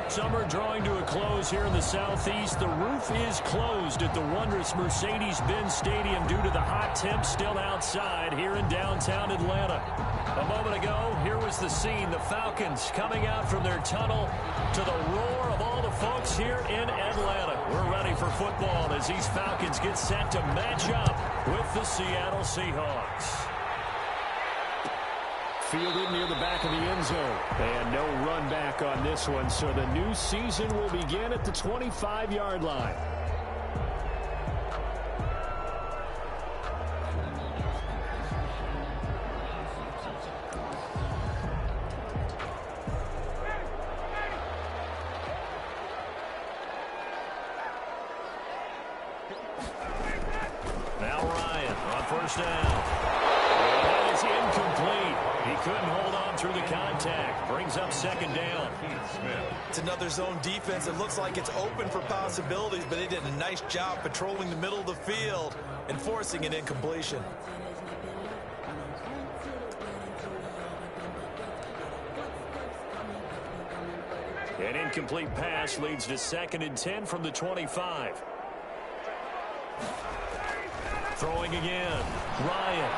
Summer drawing to a close here in the southeast. The roof is closed at the wondrous Mercedes-Benz Stadium due to the hot temps still outside here in downtown Atlanta. A moment ago, here was the scene. The Falcons coming out from their tunnel to the roar of all the folks here in Atlanta. We're ready for football as these Falcons get set to match up with the Seattle Seahawks. Fielded near the back of the end zone. And no run back on this one, so the new season will begin at the 25-yard line. Now Ryan on first down. That is incomplete. He couldn't hold on through the contact. Brings up second down. It's another zone defense. It looks like it's open for possibilities, but they did a nice job patrolling the middle of the field and forcing an incompletion. An incomplete pass leads to 2nd and 10 from the 25. Throwing again. Ryan.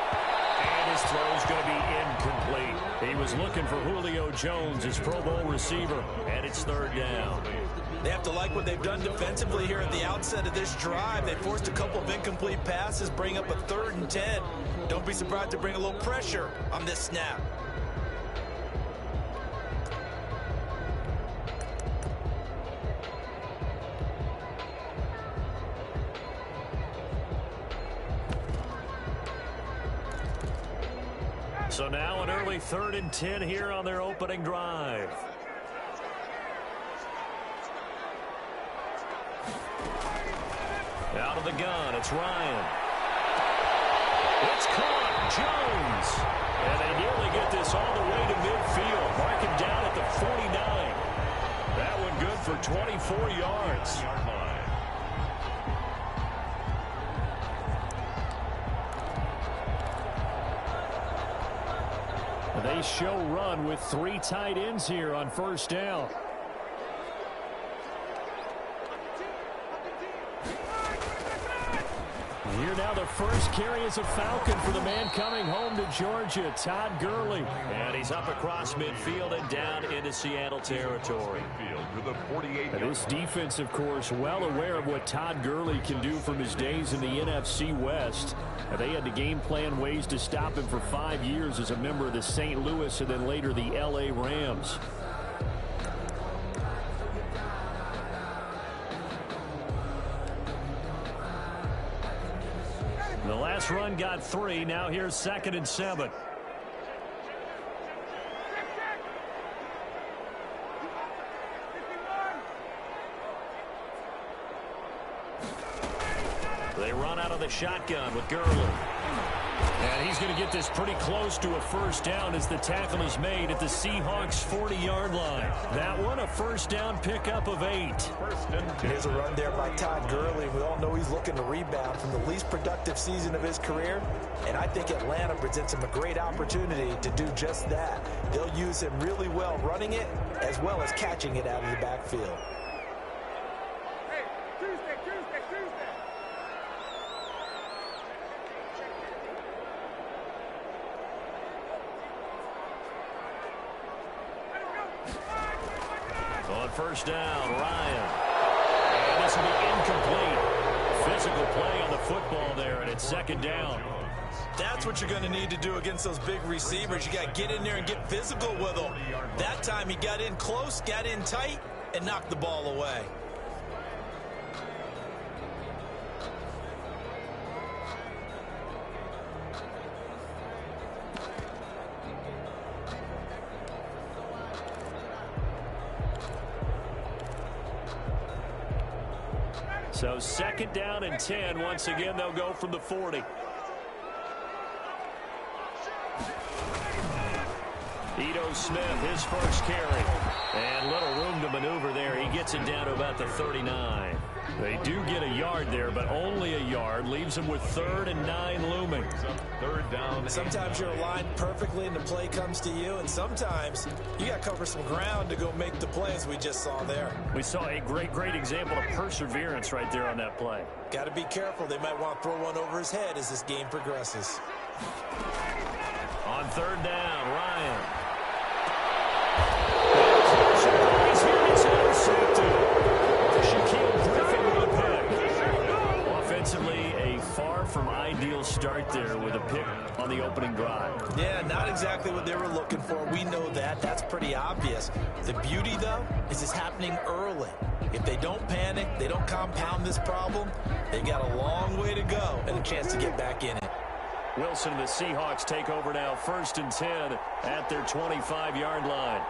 And his throw's going to be incomplete. He was looking for Julio Jones, his Pro Bowl receiver, and it's 3rd down. They have to like what they've done defensively here at the outset of this drive. They forced a couple of incomplete passes, bring up a 3rd and 10. Don't be surprised to bring a little pressure on this snap. So now an early 3rd and 10 here on their opening drive. Out of the gun, it's Ryan. It's caught, Jones. And they nearly get this all the way to midfield. Mark him down at the 49. That one good for 24 yards. They show run with 3 tight ends here on first down. Here now the first carry is a Falcon for the man coming home to Georgia, Todd Gurley. And he's up across midfield and down into Seattle territory. And this defense, of course, well aware of what Todd Gurley can do from his days in the NFC West. They had to game plan ways to stop him for 5 years as a member of the St. Louis and then later the L.A. Rams. The last run got 3. Now here's 2nd and 7. They run out of the shotgun with Gurley. And he's going to get this pretty close to a first down as the tackle is made at the Seahawks 40-yard line. That one a first down pickup of 8. Here's a run there by Todd Gurley. We all know he's looking to rebound from the least productive season of his career. And I think Atlanta presents him a great opportunity to do just that. They'll use him really well running it as well as catching it out of the backfield. On first down, Ryan. And this will be incomplete. Physical play on the football there, and it's 2nd down. That's what you're going to need to do against those big receivers. You got to get in there and get physical with them. That time he got in close, got in tight, and knocked the ball away. So 2nd down and 10. Once again, they'll go from the 40. Ito Smith, his first carry. And little room to maneuver there. He gets it down to about the 39. They do get a yard there, but only a yard. Leaves them with 3rd and 9 looming. Third down. Sometimes you're aligned perfectly and the play comes to you, and sometimes you got to cover some ground to go make the plays we just saw there. We saw a great example of perseverance right there on that play. Got to be careful. They might want to throw one over his head as this game progresses. On 3rd down, Ryan. Offensively, a far from ideal start there with a pick on the opening drive. Yeah, not exactly what they were looking for. We know that. That's pretty obvious. The beauty, though, is it's happening early. If they don't panic, they don't compound this problem, they got a long way to go and a chance to get back in it. Wilson and the Seahawks take over now, 1st and 10 at their 25-yard line.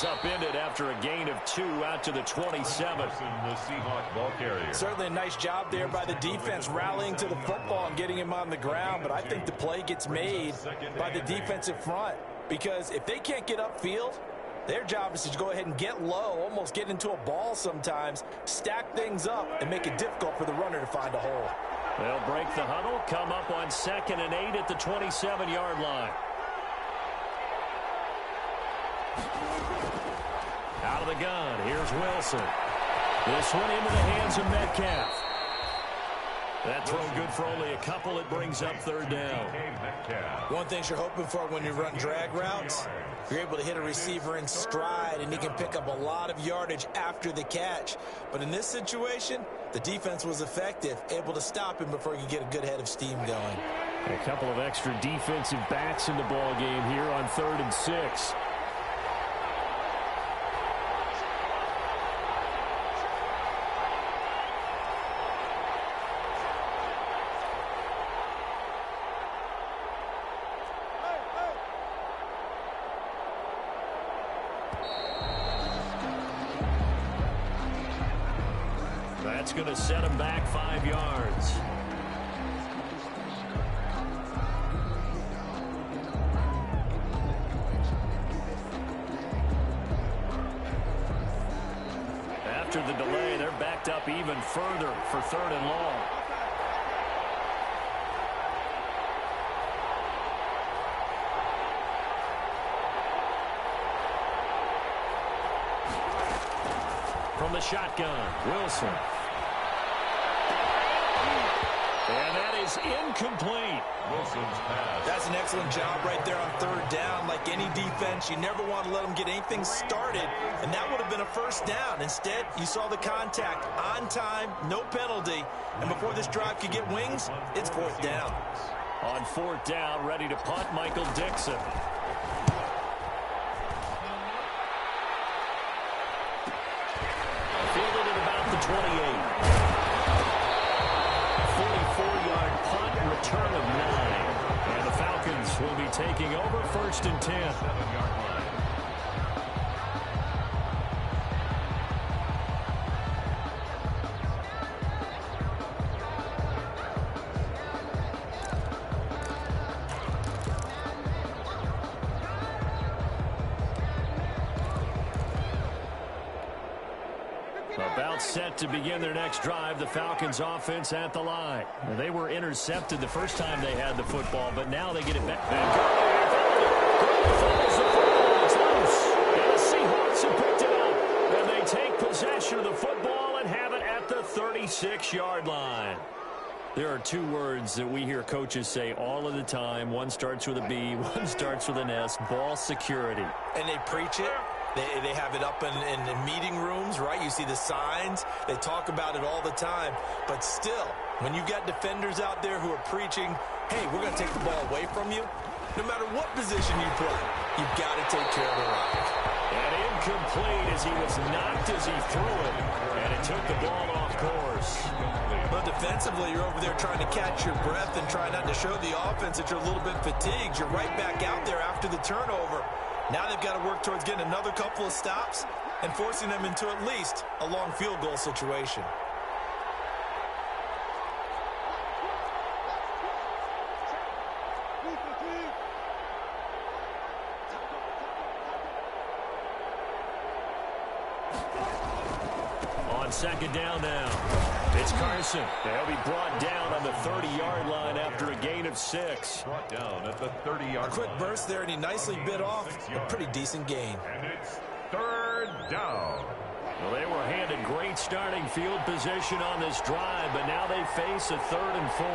Upended after a gain of 2 out to the 27. The Seahawks ball carrier. Certainly a nice job there by the defense rallying to the football and getting him on the ground, but I think the play gets made by the defensive front because if they can't get upfield, their job is to go ahead and get low, almost get into a ball sometimes, stack things up, and make it difficult for the runner to find a hole. They'll break the huddle, come up on 2nd and 8 at the 27-yard line. Out of the gun, here's Wilson. This one into the hands of Metcalf. That throw good for only a couple. It brings up 3rd down. One thing you're hoping for when you run drag routes, you're able to hit a receiver in stride, and he can pick up a lot of yardage after the catch. But in this situation, the defense was effective, able to stop him before he could get a good head of steam going. A couple of extra defensive backs in the ball game here on 3rd and 6. That's going to set him back 5 yards. After the delay, they're backed up even further for 3rd and long. From the shotgun, Wilson. And that is incomplete. Wilson's pass. That's an excellent job right there on 3rd down. Like any defense, you never want to let them get anything started, and that would have been a 1st down. Instead, you saw the contact on time, no penalty, and before this drive could get wings, it's 4th down. On 4th down, ready to punt, Michael Dixon. Fielded at about the 28. 44-yard punt, return of 9. And the Falcons will be taking over 1st and 10. 7-yard line. About set to begin their next drive, the Falcons offense at the line. They were intercepted the first time they had the football, but now they get it back. And the Seahawks have picked it up. And they take possession of the football and have it at the 36-yard line. There are 2 words that we hear coaches say all of the time. One starts with a B, one starts with an S, ball security. And they preach it. They have it up in meeting rooms, right? You see the signs. They talk about it all the time. But still, when you've got defenders out there who are preaching, hey, we're going to take the ball away from you, no matter what position you play, you've got to take care of the rock. And incomplete as he was knocked as he threw it. And it took the ball off course. But defensively, you're over there trying to catch your breath and try not to show the offense that you're a little bit fatigued. You're right back out there after the turnover. Now they've got to work towards getting another couple of stops and forcing them into at least a long field goal situation. On second down now, it's Carson. They'll be brought down on the 30-yard line after a gain of 6. Brought down at the 30-yard line. A quick burst there, and he nicely bit off a pretty decent gain. And it's third down. Well, they were handed great starting field position on this drive, but now they face a 3rd and 4.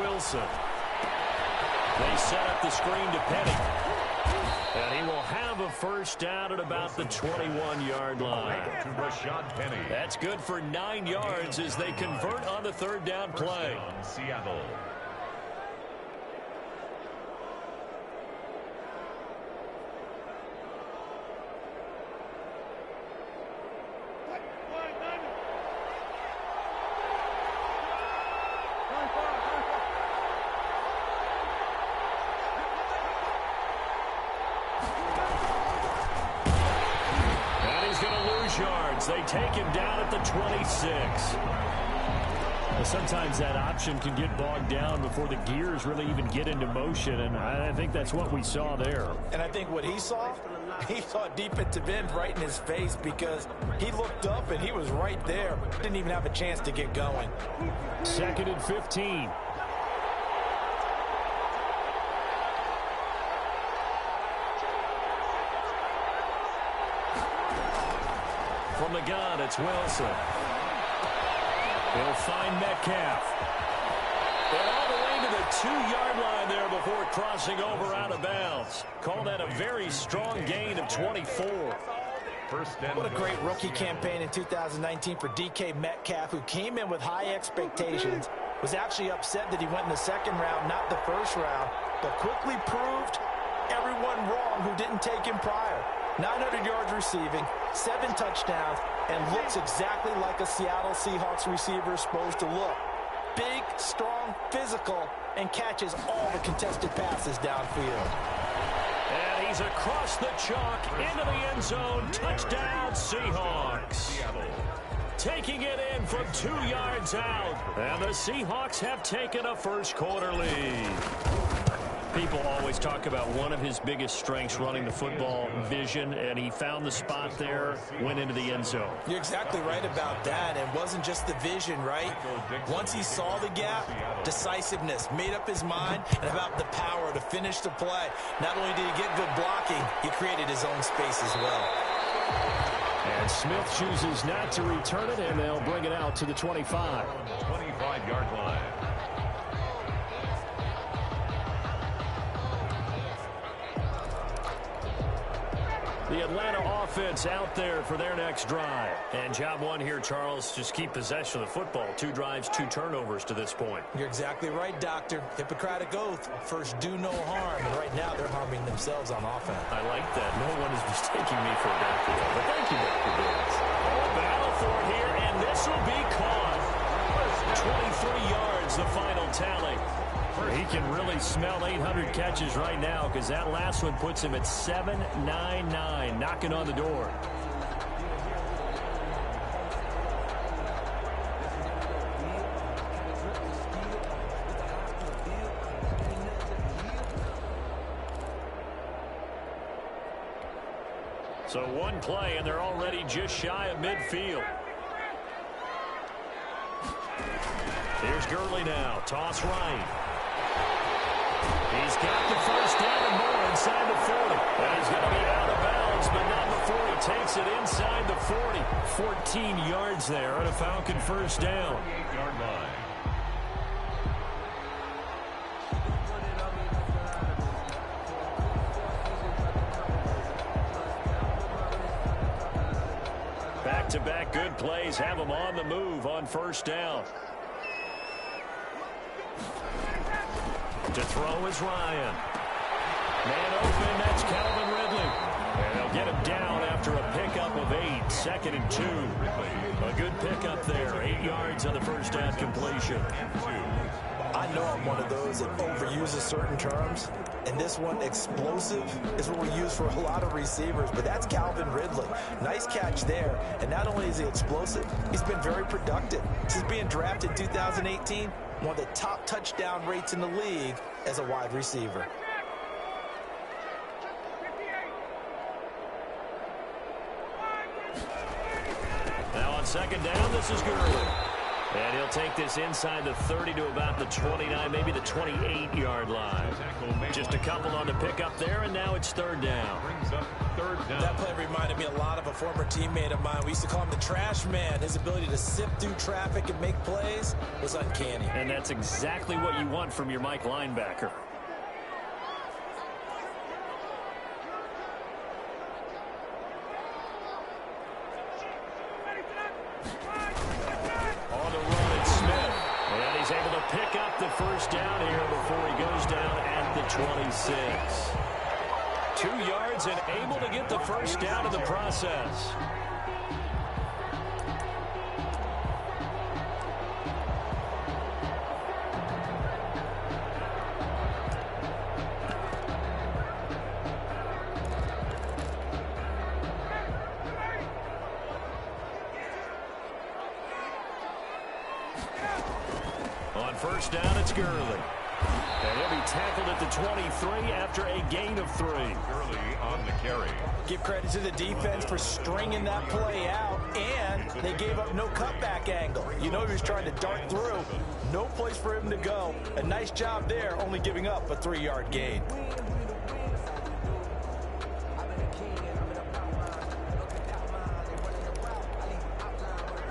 Wilson. They set up the screen to Penny. And he will have a first down at about the 21-yard line. To Rashad Penny. That's good for 9 yards as they convert on the 3rd down play. On Seattle. They take him down at the 26. Well, sometimes that option can get bogged down before the gears really even get into motion, and I think that's what we saw there. And I think what he saw defensive end right in his face because he looked up and he was right there. Didn't even have a chance to get going. 2nd and 15. From the gun, it's Wilson. He'll find Metcalf. And all the way to the 2-yard line there before crossing over out of bounds. Call that a very strong gain of 24. What a great rookie campaign in 2019 for DK Metcalf, who came in with high expectations, was actually upset that he went in the 2nd round, not the 1st round, but quickly proved everyone wrong who didn't take him prior. 900 yards receiving, 7 touchdowns, and looks exactly like a Seattle Seahawks receiver is supposed to look. Big, strong, physical, and catches all the contested passes downfield. And he's across the chalk into the end zone. Touchdown, Seahawks. Taking it in from 2 yards out. And the Seahawks have taken a first-quarter lead. People always talk about one of his biggest strengths, running the football, vision, and he found the spot there, went into the end zone. You're exactly right about that. It wasn't just the vision, right? Once he saw the gap, decisiveness, made up his mind, and about the power to finish the play. Not only did he get good blocking, he created his own space as well. And Smith chooses not to return it, and they'll bring it out to the 25. 25-yard line. The Atlanta offense out there for their next drive. And job one here, Charles, just keep possession of the football. 2 drives, 2 turnovers to this point. You're exactly right, Doctor. Hippocratic oath. First, do no harm. And right now, they're harming themselves on offense. I like that. No one is mistaking me for a doctor. But thank you, Dr. Davis. Battle for it here, and this will be caught. 23 yards, the final tally. He can really smell 800 catches right now because that last one puts him at 799, knocking on the door. So one play, and they're already just shy of midfield. Here's Gurley now. Toss right. He's got the first down and more inside the 40. And he's going to be out of bounds, but not before he takes it inside the 40. 14 yards there on a Falcon first down. 48-yard line. Back-to-back good plays have him on the move on first down. To throw is Ryan. Man open, that's Calvin Ridley. And they'll get him down after a pickup of of 8, 2nd and 2. A good pickup there, 8 yards on the first down completion. I know I'm one of those that overuses certain terms, and this one, explosive, is what we use for a lot of receivers, but that's Calvin Ridley. Nice catch there, and not only is he explosive, he's been very productive. Since being drafted in 2018, one of the top touchdown rates in the league as a wide receiver. Now on second down, this is Gurley. And he'll take this inside the 30 to about the 29, maybe the 28-yard line. Just a couple on the pickup there, and now it's third down. That play reminded me a lot of a former teammate of mine. We used to call him the trash man. His ability to sift through traffic and make plays was uncanny. And that's exactly what you want from your Mike linebacker. Pick up the first down here before he goes down at the 26. 2 yards and able to get the first down in the process. First down, it's Gurley. And he'll be tackled at the 23 after a gain of 3. Gurley on the carry. Give credit to the defense for stringing that play out, and they gave up no cutback angle. You know he was trying to dart through. No place for him to go. A nice job there, only giving up a 3-yard gain.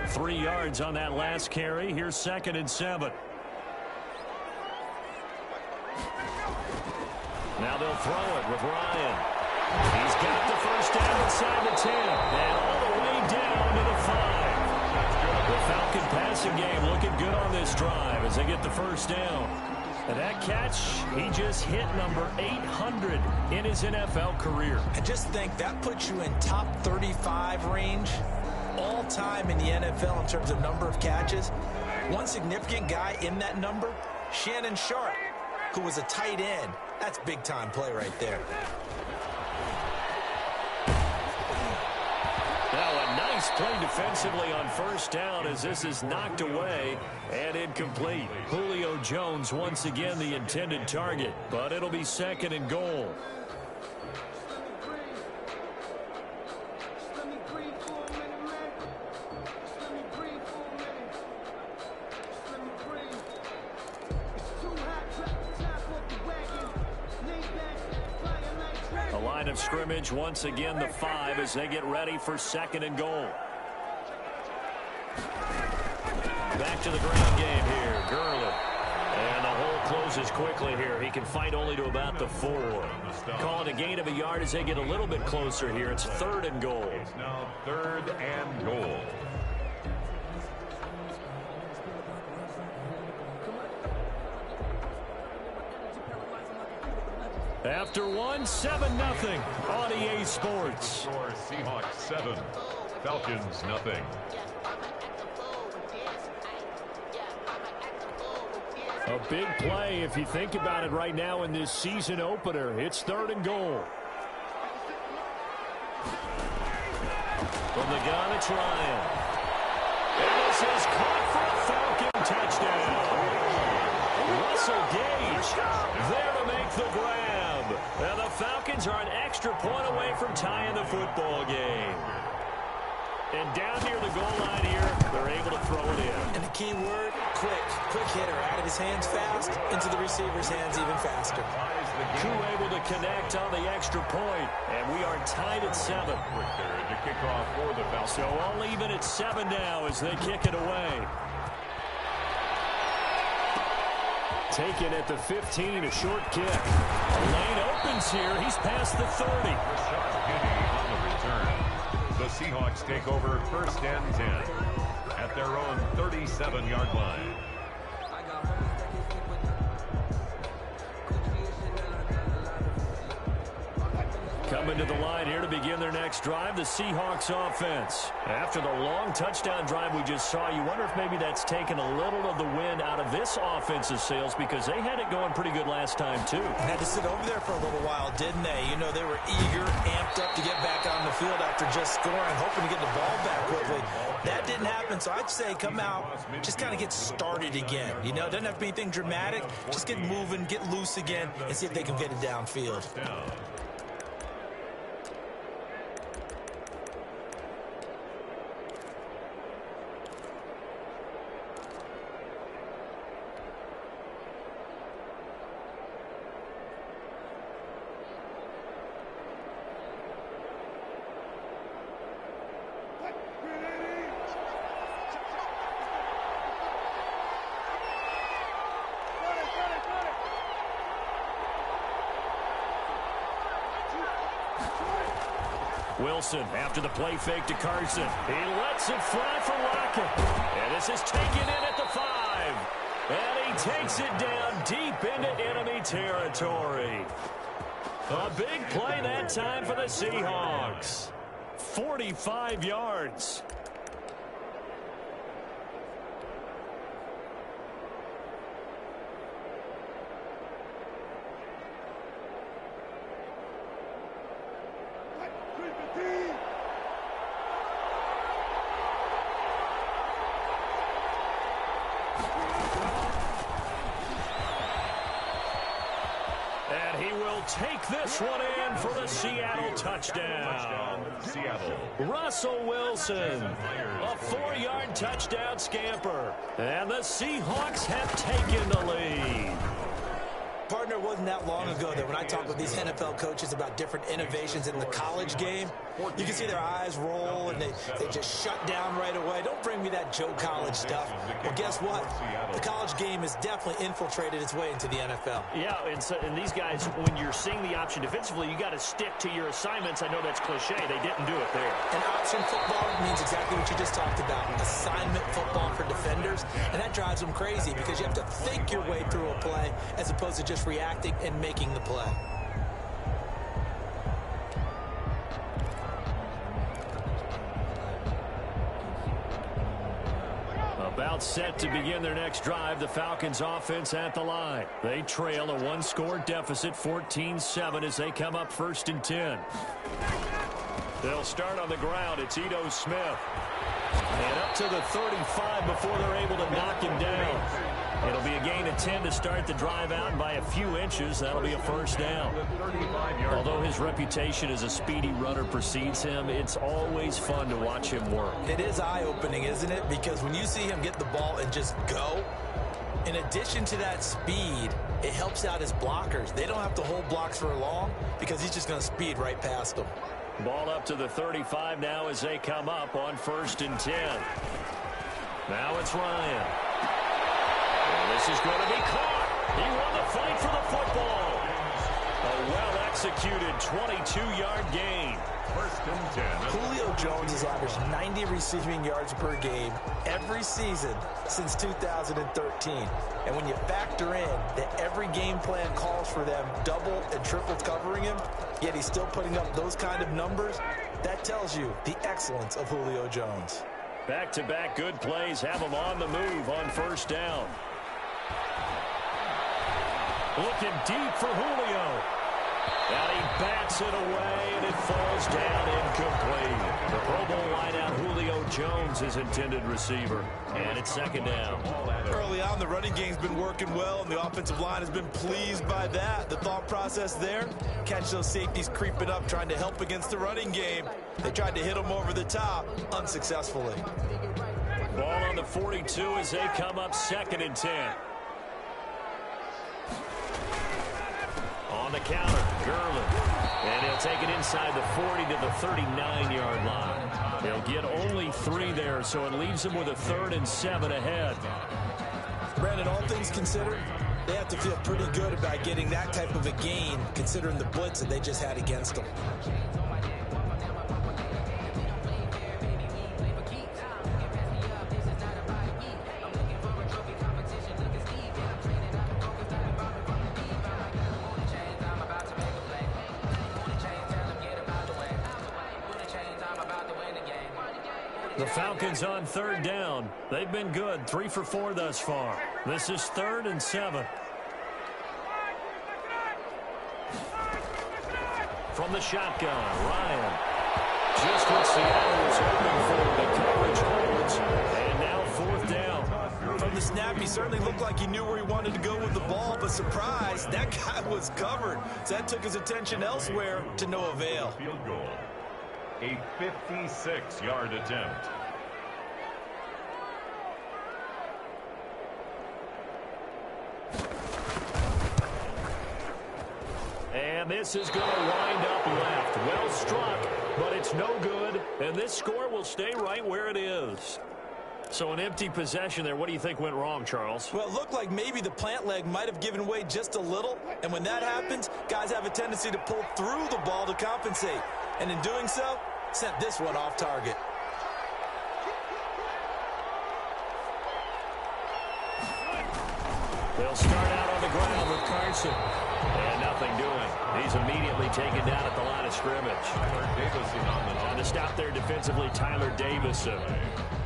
Three yards on that last carry. Here's 2nd and 7. Now they'll throw it with Ryan. He's got the first down inside the 10. And all the way down to the 5. The Falcon passing game looking good on this drive as they get the first down. And that catch, he just hit number 800 in his NFL career. And just think, that puts you in top 35 range all time in the NFL in terms of number of catches. One significant guy in that number, Shannon Sharp, who was a tight end. That's big-time play right there. Now a nice play defensively on first down as this is knocked away and incomplete. Julio Jones once again the intended target, but it'll be 2nd and goal. Of scrimmage once again the 5 as they get ready for 2nd and goal. Back to the ground game here. Gurley. And the hole closes quickly here. He can fight only to about the 4. Calling a gain of a yard as they get a little bit closer here. It's 3rd and goal. It's now 3rd and goal. After one, 7-0 on EA Sports. Score Seahawks 7, Falcons 0. A big play if you think about it right now in this season opener. It's 3rd and goal. From the gun, it's Ryan. And this is caught for a Falcon touchdown. Russell Gage there to make the grab. And the Falcons are an extra point away from tying the football game. And down near the goal line here, they're able to throw it in. And the key word, quick. Quick hitter, out of his hands fast, into the receiver's hands even faster. Crew able to connect on the extra point, and we are tied at 7. To kick off for the Falcons. So all even at 7 now as they kick it away. Taken at the 15, a short kick. The lane opens here. He's past the 30. Rashad Penny on the return. The Seahawks take over 1st and 10 at their own 37-yard line. coming to the line here to begin their next drive, the Seahawks offense. After the long touchdown drive we just saw, you wonder if maybe that's taken a little of the wind out of this offense's sails, because they had it going pretty good last time, too. Had to sit over there for a little while, didn't they? You know, they were eager, amped up to get back on the field after just scoring, hoping to get the ball back quickly. That didn't happen, so I'd say come out, just kind of get started again. You know, it doesn't have to be anything dramatic. Just get moving, get loose again, and see if they can get it downfield. Wilson after the play fake to Carson. He lets it fly for Lockett. And this is taken in at the 5. And he takes it down deep into enemy territory. A big play that time for the Seahawks. 45 yards. Take this one in for the Seattle touchdown. Russell Wilson, a 4-yard touchdown scamper. And the Seahawks have taken the lead. Partner, it wasn't that long ago that when I talk with these NFL coaches about different innovations in the college game, you can see their eyes roll and they just shut down right away. Don't bring me that Joe College stuff. Well, guess what? The college game has definitely infiltrated its way into the NFL. Yeah, and these guys, when you're seeing the option defensively, you got to stick to your assignments. I know that's cliche. They didn't do it there. And option football means exactly what you just talked about. Assignment football for defenders. And that drives them crazy because you have to think your way through a play as opposed to just reacting and making the play. About set to begin their next drive, the Falcons offense at the line. They trail a one-score deficit, 14-7, as they come up 1st and 10. They'll start on the ground. It's Ito Smith. And up to the 35 before they're able to knock him down. It'll be a gain of 10 to start the drive out, and by a few inches, that'll be a first down. Although his reputation as a speedy runner precedes him, it's always fun to watch him work. It is eye-opening, isn't it? Because when you see him get the ball and just go, in addition to that speed, it helps out his blockers. They don't have to hold blocks for long because he's just going to speed right past them. Ball up to the 35 now as they come up on 1st and 10. Now it's Ryan. This is going to be caught. He won the fight for the football. A well-executed 22-yard gain. 1st and 10. Julio Jones has averaged 90 receiving yards per game every season since 2013. And when you factor in that every game plan calls for them double and triple covering him, yet he's still putting up those kind of numbers, that tells you the excellence of Julio Jones. Back-to-back good plays have him on the move on 1st down. Looking deep for Julio. And he bats it away, and it falls down incomplete. The Pro Bowl wideout Julio Jones, his intended receiver. And it's 2nd down. Early on, the running game's been working well, and the offensive line has been pleased by that. The thought process there, catch those safeties creeping up, trying to help against the running game. They tried to hit them over the top, unsuccessfully. Ball on the 42 as they come up 2nd and 10. On the counter, Gurley. And he'll take it inside the 40 to the 39-yard line. They'll get only 3 there, so it leaves them with a 3rd and 7 ahead. Brandon, all things considered, they have to feel pretty good about getting that type of a gain, considering the blitz that they just had against them. The Falcons on third down. They've been good, 3 for 4 thus far. This is 3rd and 7. From the shotgun, Ryan. Just what Seattle was hoping for. The coverage holds. And now 4th down. From the snap, he certainly looked like he knew where he wanted to go with the ball, but surprise, that guy was covered. So that took his attention elsewhere to no avail. Field goal. A 56-yard attempt. And this is going to wind up left. Well struck, but it's no good. And this score will stay right where it is. So an empty possession there. What do you think went wrong, Charles? Well, it looked like maybe the plant leg might have given way just a little. And when that happens, guys have a tendency to pull through the ball to compensate. And in doing so, sent this one off target. They'll start out on the ground with Carson. And nothing doing. He's immediately taken down at the line of scrimmage. And to stop there defensively, Tyler Davison.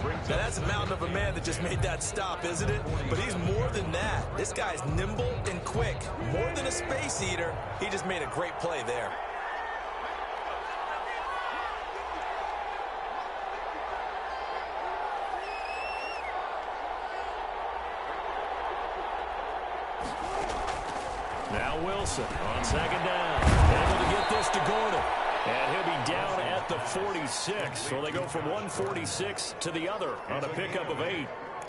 Now that's a mountain of a man that just made that stop, isn't it? But he's more than that. This guy's nimble and quick. More than a space eater, he just made a great play there. Now Wilson on 2nd down. Able to get this to Gordon. And he'll be down at the 46. So they go from 146 to the other on a pickup of 8.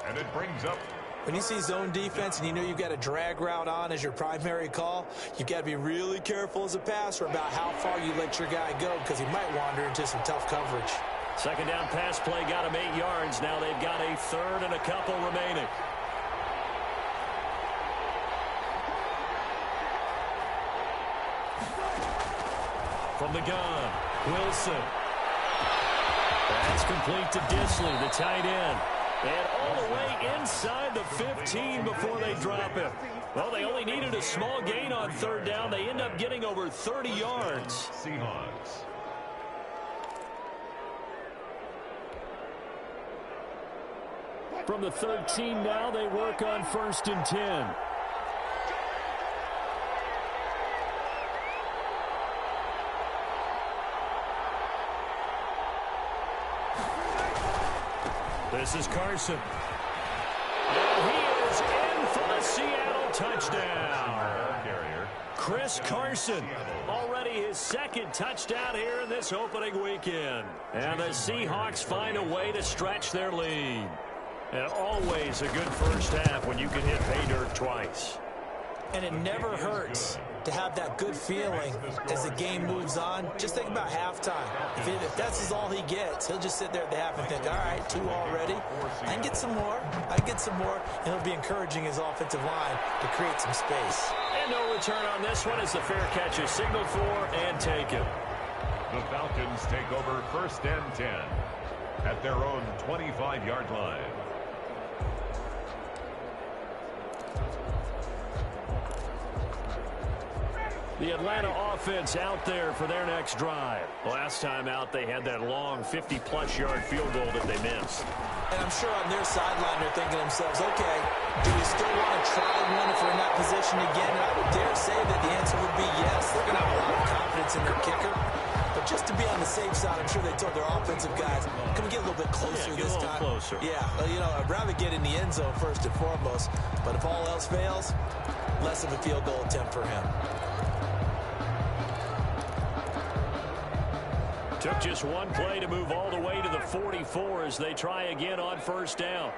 And it brings up. When you see zone defense and you know you've got a drag route on as your primary call, you've got to be really careful as a passer about how far you let your guy go because he might wander into some tough coverage. 2nd down pass play got him 8 yards. Now they've got a 3rd and a couple remaining. From the gun, Wilson. That's complete to Disley, the tight end. And all the way inside the 15 before they drop him. Well, they only needed a small gain on 3rd down. They end up getting over 30 yards. Seahawks. From the 13 now, they work on 1st and 10. This is Carson. And he is in for the Seattle touchdown. Chris Carson, already his 2nd touchdown here in this opening weekend. And the Seahawks find a way to stretch their lead. And always a good first half when you can hit pay dirt twice. And it never hurts to have that good feeling as the game moves on. Just think about halftime. If that's all he gets, he'll just sit there at the half and think, all right, 2 already. I can get some more. I can get some more. And he'll be encouraging his offensive line to create some space. And no return on this one as the fair catch is signaled for and taken. The Falcons take over 1st and 10 at their own 25-yard line. The Atlanta offense out there for their next drive. Last time out, they had that long 50-plus yard field goal that they missed. And I'm sure on their sideline, they're thinking to themselves, okay, do we still want to try one if we're in that position again? And I would dare say that the answer would be yes. They're going to have a lot of confidence in their kicker. But just to be on the safe side, I'm sure they told their offensive guys, can we get a little bit closer this time? Closer. Yeah, well, you know, I'd rather get in the end zone first and foremost. But if all else fails, less of a field goal attempt for him. Took just one play to move all the way to the 44 as they try again on 1st down.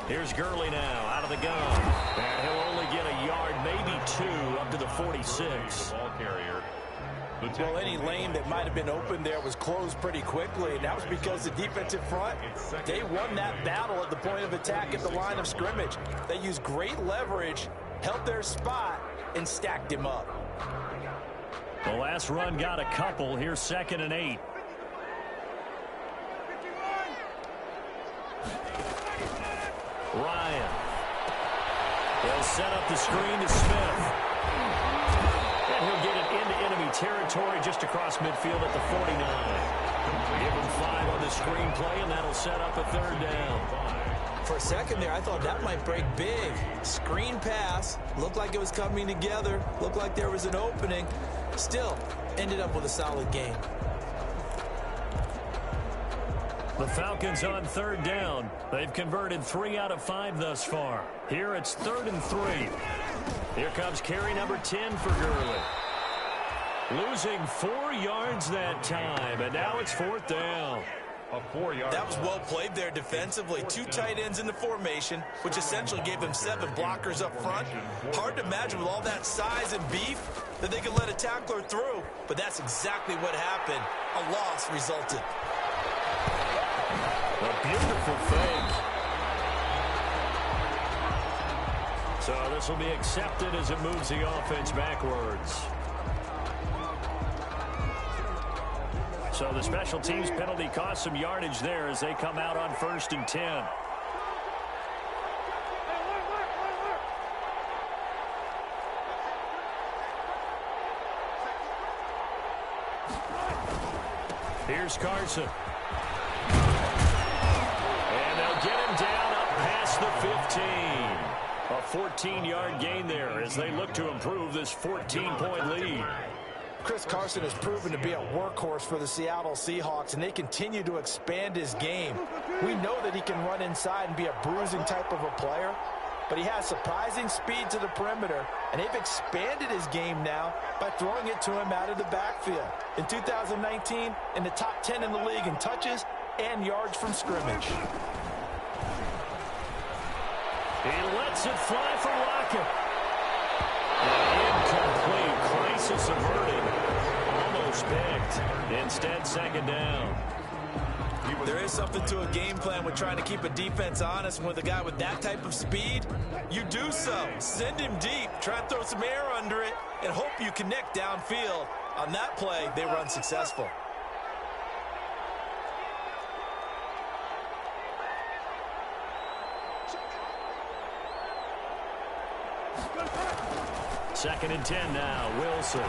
Here's Gurley now out of the gun. And he'll only get a yard, maybe 2, up to the 46. Ball carrier. Well, any lane that might have been open there was closed pretty quickly, and that was because the defensive front, they won that battle at the point of attack at the line of scrimmage. They used great leverage, held their spot, and stacked him up. The last run got a couple. Here's 2nd and 8. Ryan. They'll set up the screen to Smith. And he'll get it into enemy territory just across midfield at the 49. Give him 5 on the screenplay, and that'll set up a third down. For a second there, I thought that might break big. Screen pass. Looked like it was coming together. Looked like there was an opening. Still, ended up with a solid game. The Falcons on third down. They've converted 3 out of 5 thus far. Here it's 3rd and 3. Here comes carry number 10 for Gurley. Losing 4 yards that time, and now it's 4th down. A 4-yard. That was well played there defensively. 2 tight ends in the formation, which essentially gave them 7 blockers up front. Hard to imagine with all that size and beef that they could let a tackler through, but that's exactly what happened. A loss resulted. A beautiful fake. So this will be accepted as it moves the offense backwards. So the special teams penalty cost some yardage there as they come out on 1st and 10. Here's Carson. And they'll get him down up past the 15. A 14-yard gain there as they look to improve this 14-point lead. Chris Carson has proven to be a workhorse for the Seattle Seahawks, and they continue to expand his game. We know that he can run inside and be a bruising type of a player, but he has surprising speed to the perimeter, and they've expanded his game now by throwing it to him out of the backfield. In 2019, in the top 10 in the league in touches and yards from scrimmage. He lets it fly for Lockett. Incomplete. Crisis averted. Almost picked. Instead, 2nd down. There is something to a game plan with trying to keep a defense honest. With a guy with that type of speed, you do so. Send him deep. Try and throw some air under it and hope you connect downfield. On that play, they run successful. Second and 10 now. Wilson.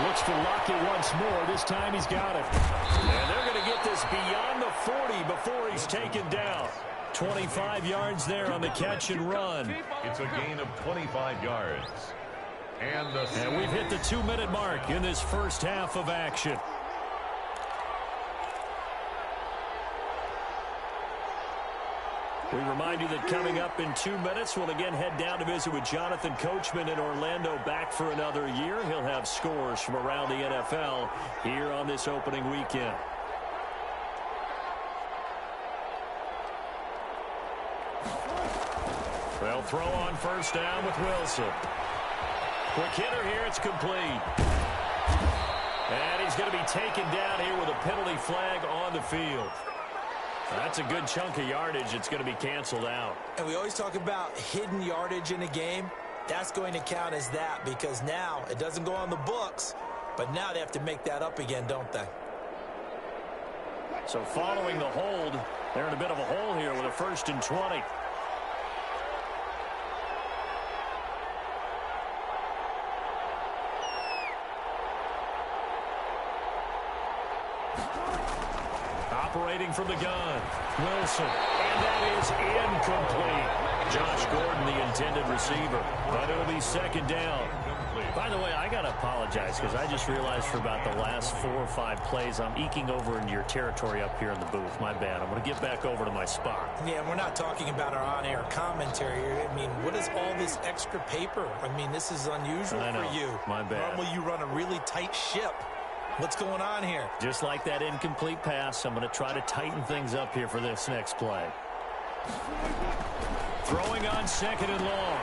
Looks for Lockett once more. This time he's got it. And they're going to get this beyond the 40 before he's taken down. 25 yards there on the catch and run. It's a gain of 25 yards. And we've hit the 2-minute mark in this first half of action. We remind you that coming up in 2 minutes, we'll again head down to visit with Jonathan Coachman in Orlando, back for another year. He'll have scores from around the NFL here on this opening weekend. They'll throw on 1st down with Wilson. Quick hitter here, it's complete. And he's going to be taken down here with a penalty flag on the field. That's a good chunk of yardage. It's going to be canceled out. And we always talk about hidden yardage in a game. That's going to count as that because now it doesn't go on the books, but now they have to make that up again, don't they? So following the hold, they're in a bit of a hole here with a 1st and 20. Operating from the gun, Wilson, and that is incomplete. Josh Gordon, the intended receiver, but it'll be 2nd down. By the way, I got to apologize because I just realized for about the last 4 or 5 plays, I'm eking over into your territory up here in the booth. My bad. I'm going to get back over to my spot. Yeah, we're not talking about our on-air commentary. I mean, what is all this extra paper? I mean, this is unusual for you. My bad. Normally you run a really tight ship. What's going on here? Just like that incomplete pass, I'm going to try to tighten things up here for this next play. Throwing on 2nd and long.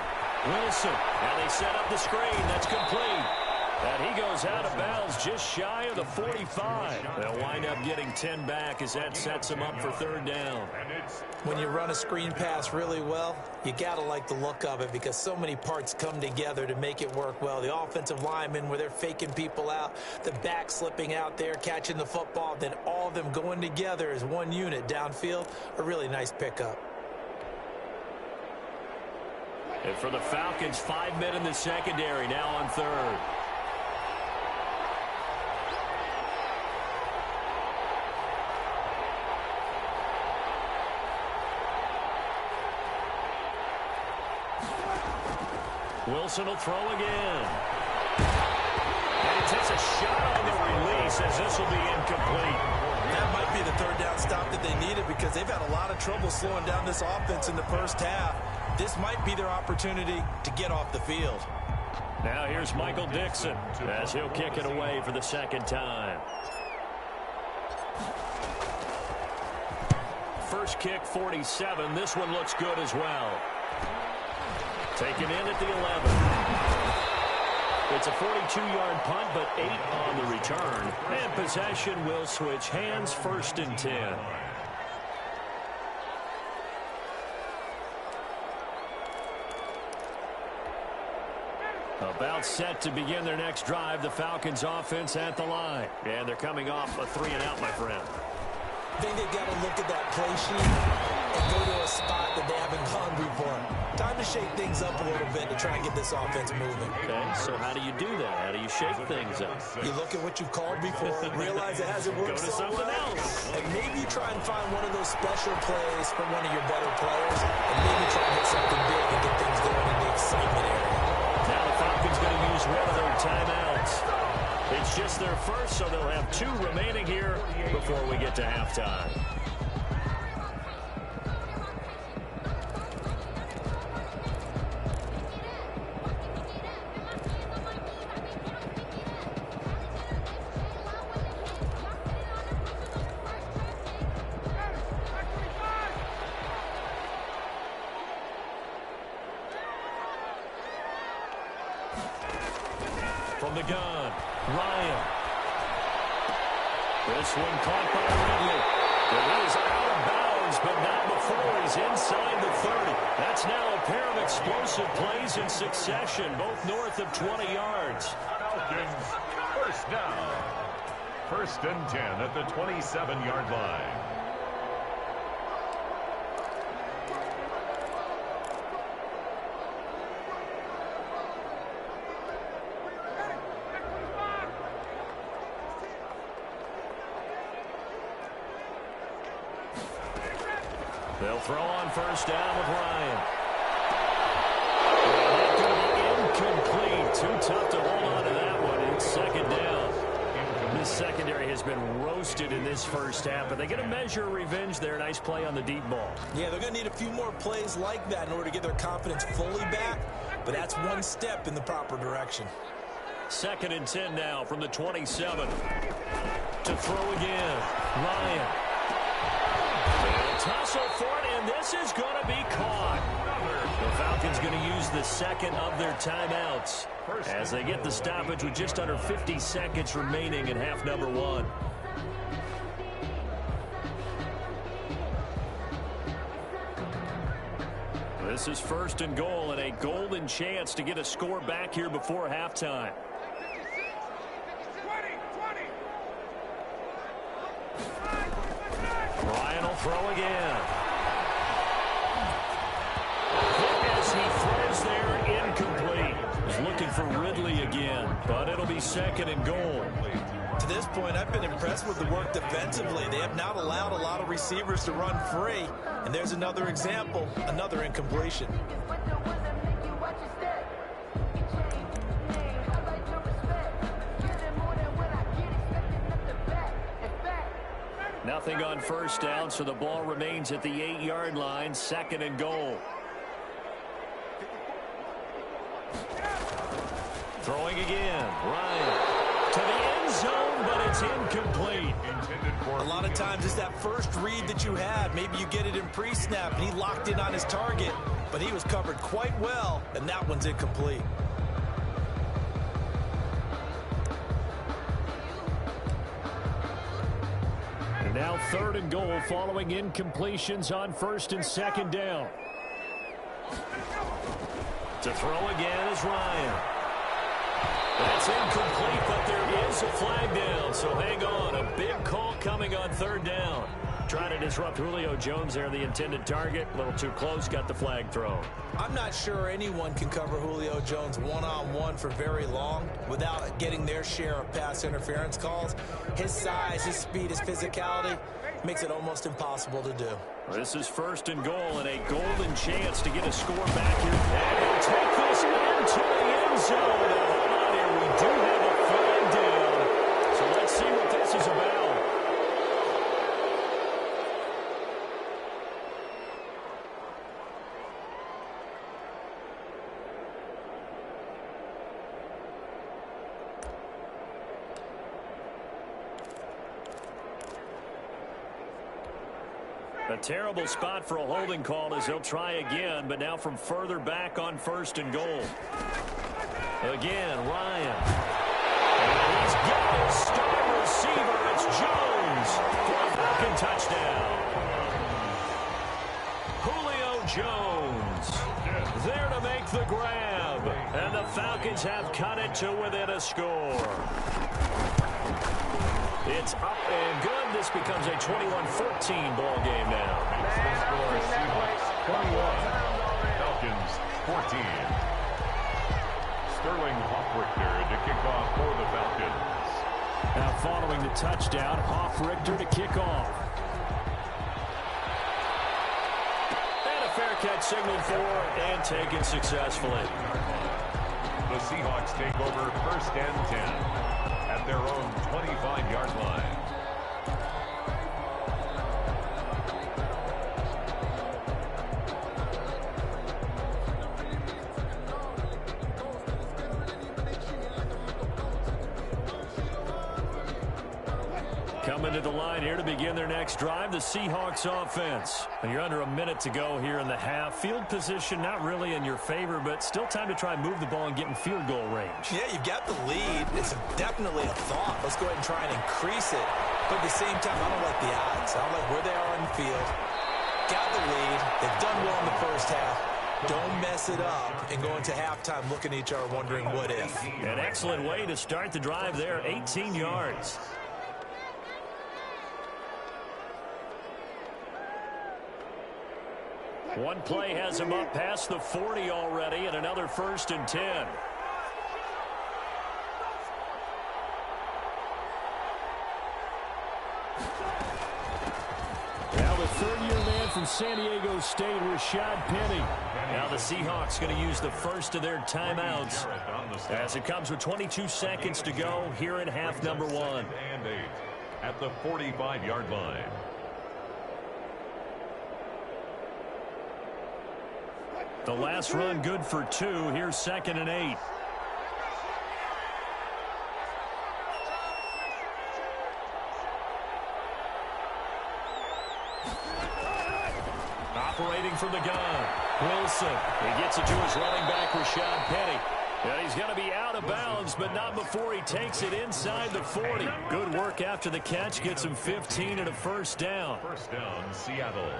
Wilson. And they set up the screen. That's complete. And he goes out of bounds just shy of the 45. They'll wind up getting 10 back as that sets him up for 3rd down. When you run a screen pass really well, you got to like the look of it because so many parts come together to make it work well. The offensive linemen where they're faking people out, the back slipping out there, catching the football, then all of them going together as one unit downfield, a really nice pickup. And for the Falcons, 5 men in the secondary, now on 3rd. Wilson will throw again. And he takes a shot on the release as this will be incomplete. That might be the third down stop that they needed because they've had a lot of trouble slowing down this offense in the first half. This might be their opportunity to get off the field. Now here's Michael Dixon as he'll kick it away for the second time. First kick, 47. This one looks good as well. Taken in at the 11. It's a 42-yard punt, but 8 on the return. And possession will switch hands, 1st and 10. About set to begin their next drive, the Falcons offense at the line. And they're coming off a 3-and-out, my friend. I think they've got to look at that play sheet and go to a spot that they haven't gone before. Time to shake things up a little bit to try and get this offense moving. Okay, so how do you do that? How do you shake things up? You look at what you've called before, realize it hasn't worked Go to so something well, else. and maybe you try and find one of those special plays from one of your better players, and maybe try and hit something big and get things going in the excitement area. Now the Falcons going to use one of their timeouts. It's just their first, so they'll have 2 remaining here before we get to halftime. From the gun, Ryan. This one caught by Ridley. It is out of bounds, but not before he's inside the 30. That's now a pair of explosive plays in succession, both north of 20 yards. Falcons, first down. 1st and 10 at the 27-yard line. They'll throw on 1st down with Ryan. And that could be incomplete. Too tough to hold on to that one. It's 2nd down. This secondary has been roasted in this first half, but they get a measure of revenge there. Nice play on the deep ball. Yeah, they're going to need a few more plays like that in order to get their confidence fully back, but that's one step in the proper direction. 2nd and 10 now from the 27. To throw again, Ryan. Tussle for it, and this is going to be caught. The Falcons going to use the 2nd of their timeouts as they get the stoppage with just under 50 seconds remaining in half number 1. This is 1st and goal and a golden chance to get a score back here before halftime. Ryan will throw again. As he throws there, incomplete. He's looking for Ridley again, but it'll be 2nd and goal. To this point, I've been impressed with the work defensively. They have not allowed a lot of receivers to run free. And there's another example, another incompletion. Nothing on 1st down, so the ball remains at the 8-yard line, 2nd and goal. Throwing again, Ryan to the end zone, but it's incomplete. A lot of times it's that first read that you had. Maybe you get it in pre-snap, and he locked in on his target, but he was covered quite well, and that one's incomplete. And now 3rd and goal following incompletions on 1st and 2nd down. To throw again is Ryan. That's incomplete, but there is a flag down, so hang on. A big call coming on 3rd down. Trying to disrupt Julio Jones there, the intended target. A little too close, got the flag thrown. I'm not sure anyone can cover Julio Jones one-on-one for very long without getting their share of pass interference calls. His size, his speed, his physicality makes it almost impossible to do. This is 1st and goal and a golden chance to get a score back here. And he'll take the this into the end zone. Hold on here. We do have a flag down. So let's see what this is about. A terrible spot for a holding call as they'll try again, but now from further back on 1st and goal. Again, Ryan. And he's got his star receiver. It's Jones for a Falcon touchdown. Julio Jones there to make the grab. And the Falcons have cut it to within a score. It's up and good. This becomes a 21-14 ball game now. The score is Seahawks 21, Falcons 14. Sterling Hoffrichter to kick off for the Falcons. Now following the touchdown, Hoffrichter to kick off. And a fair catch signaled for and taken successfully. The Seahawks take over 1st and 10 at their own 25-yard line. Coming to the line here to begin their next drive, the Seahawks offense. And you're under a minute to go here in the half. Field position not really in your favor, but still time to try and move the ball and get in field goal range. Yeah, you've got the lead. It's definitely a thought. Let's go ahead and try and increase it. But at the same time, I don't like the odds. I don't like where they are on the field. Got the lead. They've done well in the first half. Don't mess it up and go into halftime looking at each other wondering what if. An excellent way to start the drive there, 18 yards. One play has him up past the 40 already, and another 1st and 10. Now the third-year man from San Diego State, Rashad Penny. Now the Seahawks going to use the first of their timeouts as it comes with 22 seconds to go here in half number 1. And 8 at the 45-yard line. The last run good for 2. Here's 2nd and 8. Operating from the gun. Wilson. He gets it to his running back, Rashad Penny. And he's going to be out of bounds, but not before he takes it inside the 40. Good work after the catch. Gets him 15 and a 1st down. 1st down, Seattle.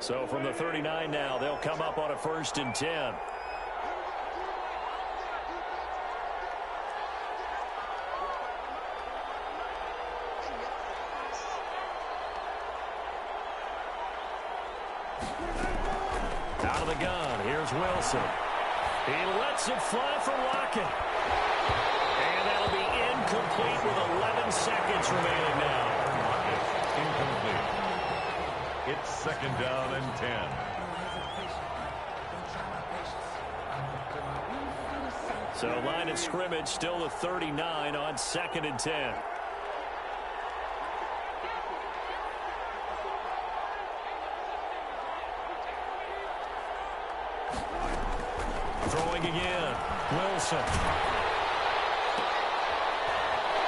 So from the 39 now, they'll come up on a 1st and 10. Out of the gun, here's Wilson. He lets it fly for Lockett. And that'll be incomplete with 11 seconds remaining now. Incomplete. It's 2nd down and 10. So line of scrimmage still the 39 on 2nd and 10. Throwing again. Wilson.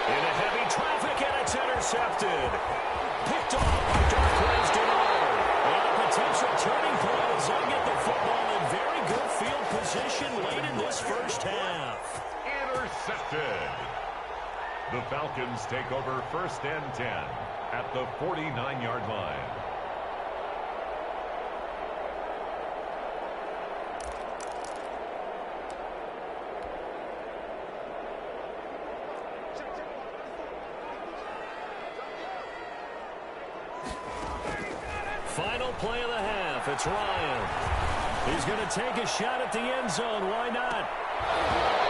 Into heavy traffic, and it's intercepted. Picked off by Darqueze Dennard. And a potential turning point as they get the football in very good field position late in this first half. Intercepted. The Falcons take over 1st and 10 at the 49-yard line. Final play of the half. It's Ryan. He's going to take a shot at the end zone. Why not?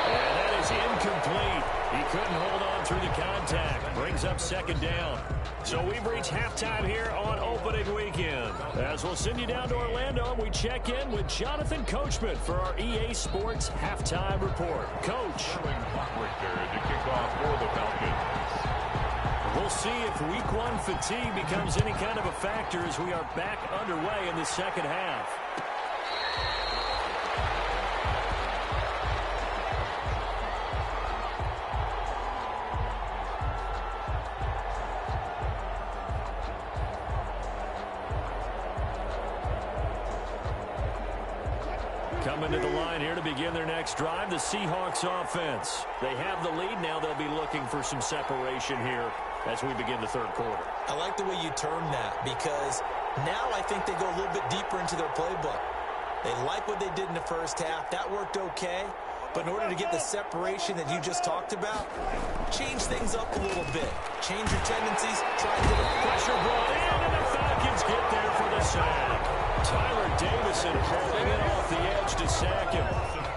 And that is incomplete. He couldn't hold on through the contact. Brings up second down. So we've reached halftime here on opening weekend. As we'll send you down to Orlando, we check in with Jonathan Coachman for our EA Sports Halftime Report. Coach. To kick off for the Falcons. We'll see if week one fatigue becomes any kind of a factor as we are back underway in the second half. Coming to the line here to begin their next drive, the Seahawks offense. They have the lead. Now they'll be looking for some separation here as we begin the third quarter. I like the way you term that, because now I think they go a little bit deeper into their playbook. They like what they did in the first half. That worked okay. But in order to get the separation that you just talked about, change things up a little bit. Change your tendencies. Try to get a pressure brought in, and the Falcons get there for the sack. Tyler Davison holding it off the edge to sack him.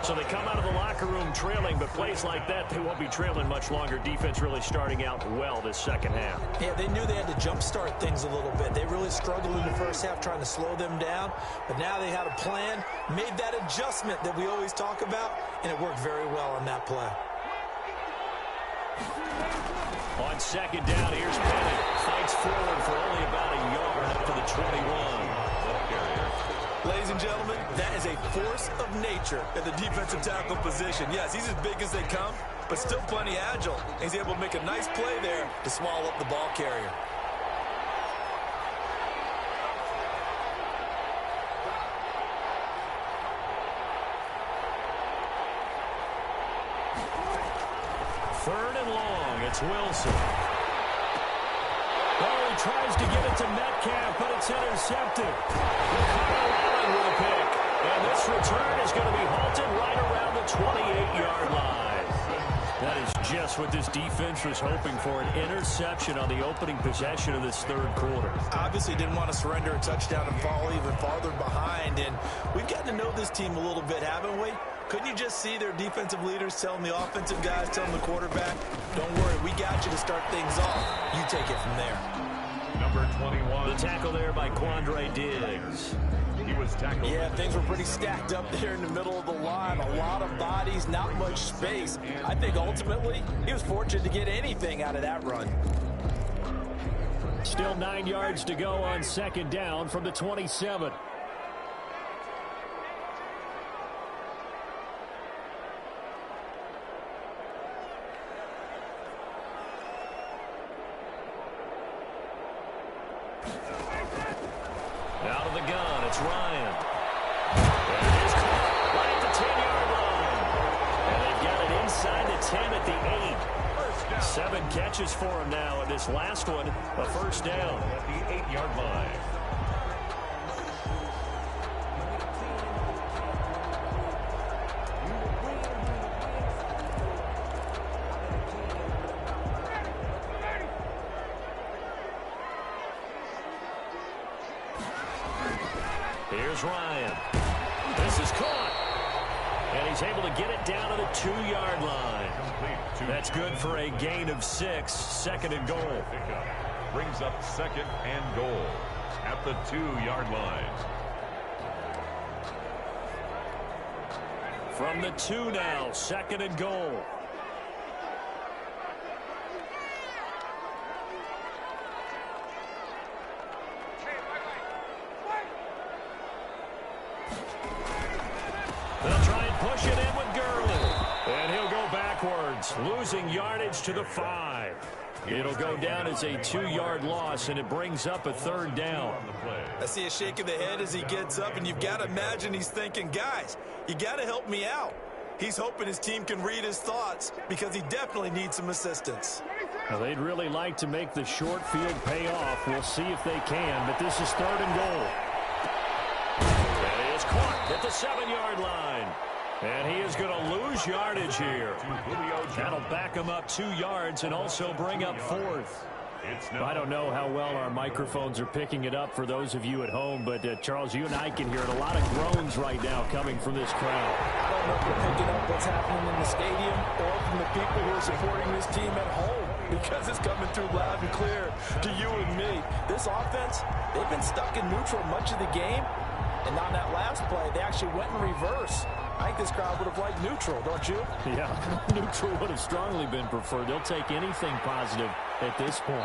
So they come out of the locker room trailing, but plays like that, they won't be trailing much longer. Defense really starting out well this second half. Yeah, they knew they had to jumpstart things a little bit. They really struggled in the first half trying to slow them down, but now they had a plan, made that adjustment that we always talk about, and it worked very well on that play. On second down, here's Bennett. Fights forward for only about a yard up to the 21. Ladies and gentlemen, that is a force of nature at the defensive tackle position. Yes, he's as big as they come, but still plenty agile. He's able to make a nice play there to swallow up the ball carrier. Third and long, it's Wilson. Oh, he tries to get it to Metcalf, but it's intercepted. With a pick. And this return is going to be halted right around the 28-yard line. That is just what this defense was hoping for, an interception on the opening possession of this third quarter. Obviously didn't want to surrender a touchdown and fall even farther behind. And we've gotten to know this team a little bit, haven't we? Couldn't you just see their defensive leaders telling the offensive guys, telling the quarterback, don't worry, we got you to start things off. You take it from there. Number 21. The tackle there by Quandre Diggs. He was tackled. Yeah, things were pretty stacked up there in the middle of the line. A lot of bodies, not much space. I think ultimately he was fortunate to get anything out of that run. Still 9 yards to go on second down from the 27. Out of the gun, it's Ryan. And it is caught right at the 10-yard line. And they've got it inside the 10 at the 8. 7 catches for him now, and this last one, a first down. At the 8-yard line. Here's Ryan. This is caught. And he's able to get it down to the 2-yard line. That's good for a gain of 6. Second and goal. Brings up second and goal at the 2-yard line. From the 2 now, second and goal. They'll try and push it in with Gurley. And he'll go backwards, losing yardage to the 5. It'll go down as a 2-yard loss, and it brings up a third down. I see a shake of the head as he gets up, and you've got to imagine he's thinking, guys, you got to help me out. He's hoping his team can read his thoughts because he definitely needs some assistance. Well, they'd really like to make the short field pay off. We'll see if they can, but this is third and goal. And is caught at the 7-yard line. And he is going to lose yardage here. That'll back him up 2 yards and also bring up fourth. I don't know how well our microphones are picking it up for those of you at home, but Charles, you and I can hear it. A lot of groans right now coming from this crowd. I don't know if they're picking up what's happening in the stadium or from the people who are supporting this team at home, because it's coming through loud and clear to you and me. This offense, they've been stuck in neutral much of the game, and on that last play, they actually went in reverse. I think this crowd would have liked neutral, don't you? Yeah, neutral would have strongly been preferred. They'll take anything positive at this point.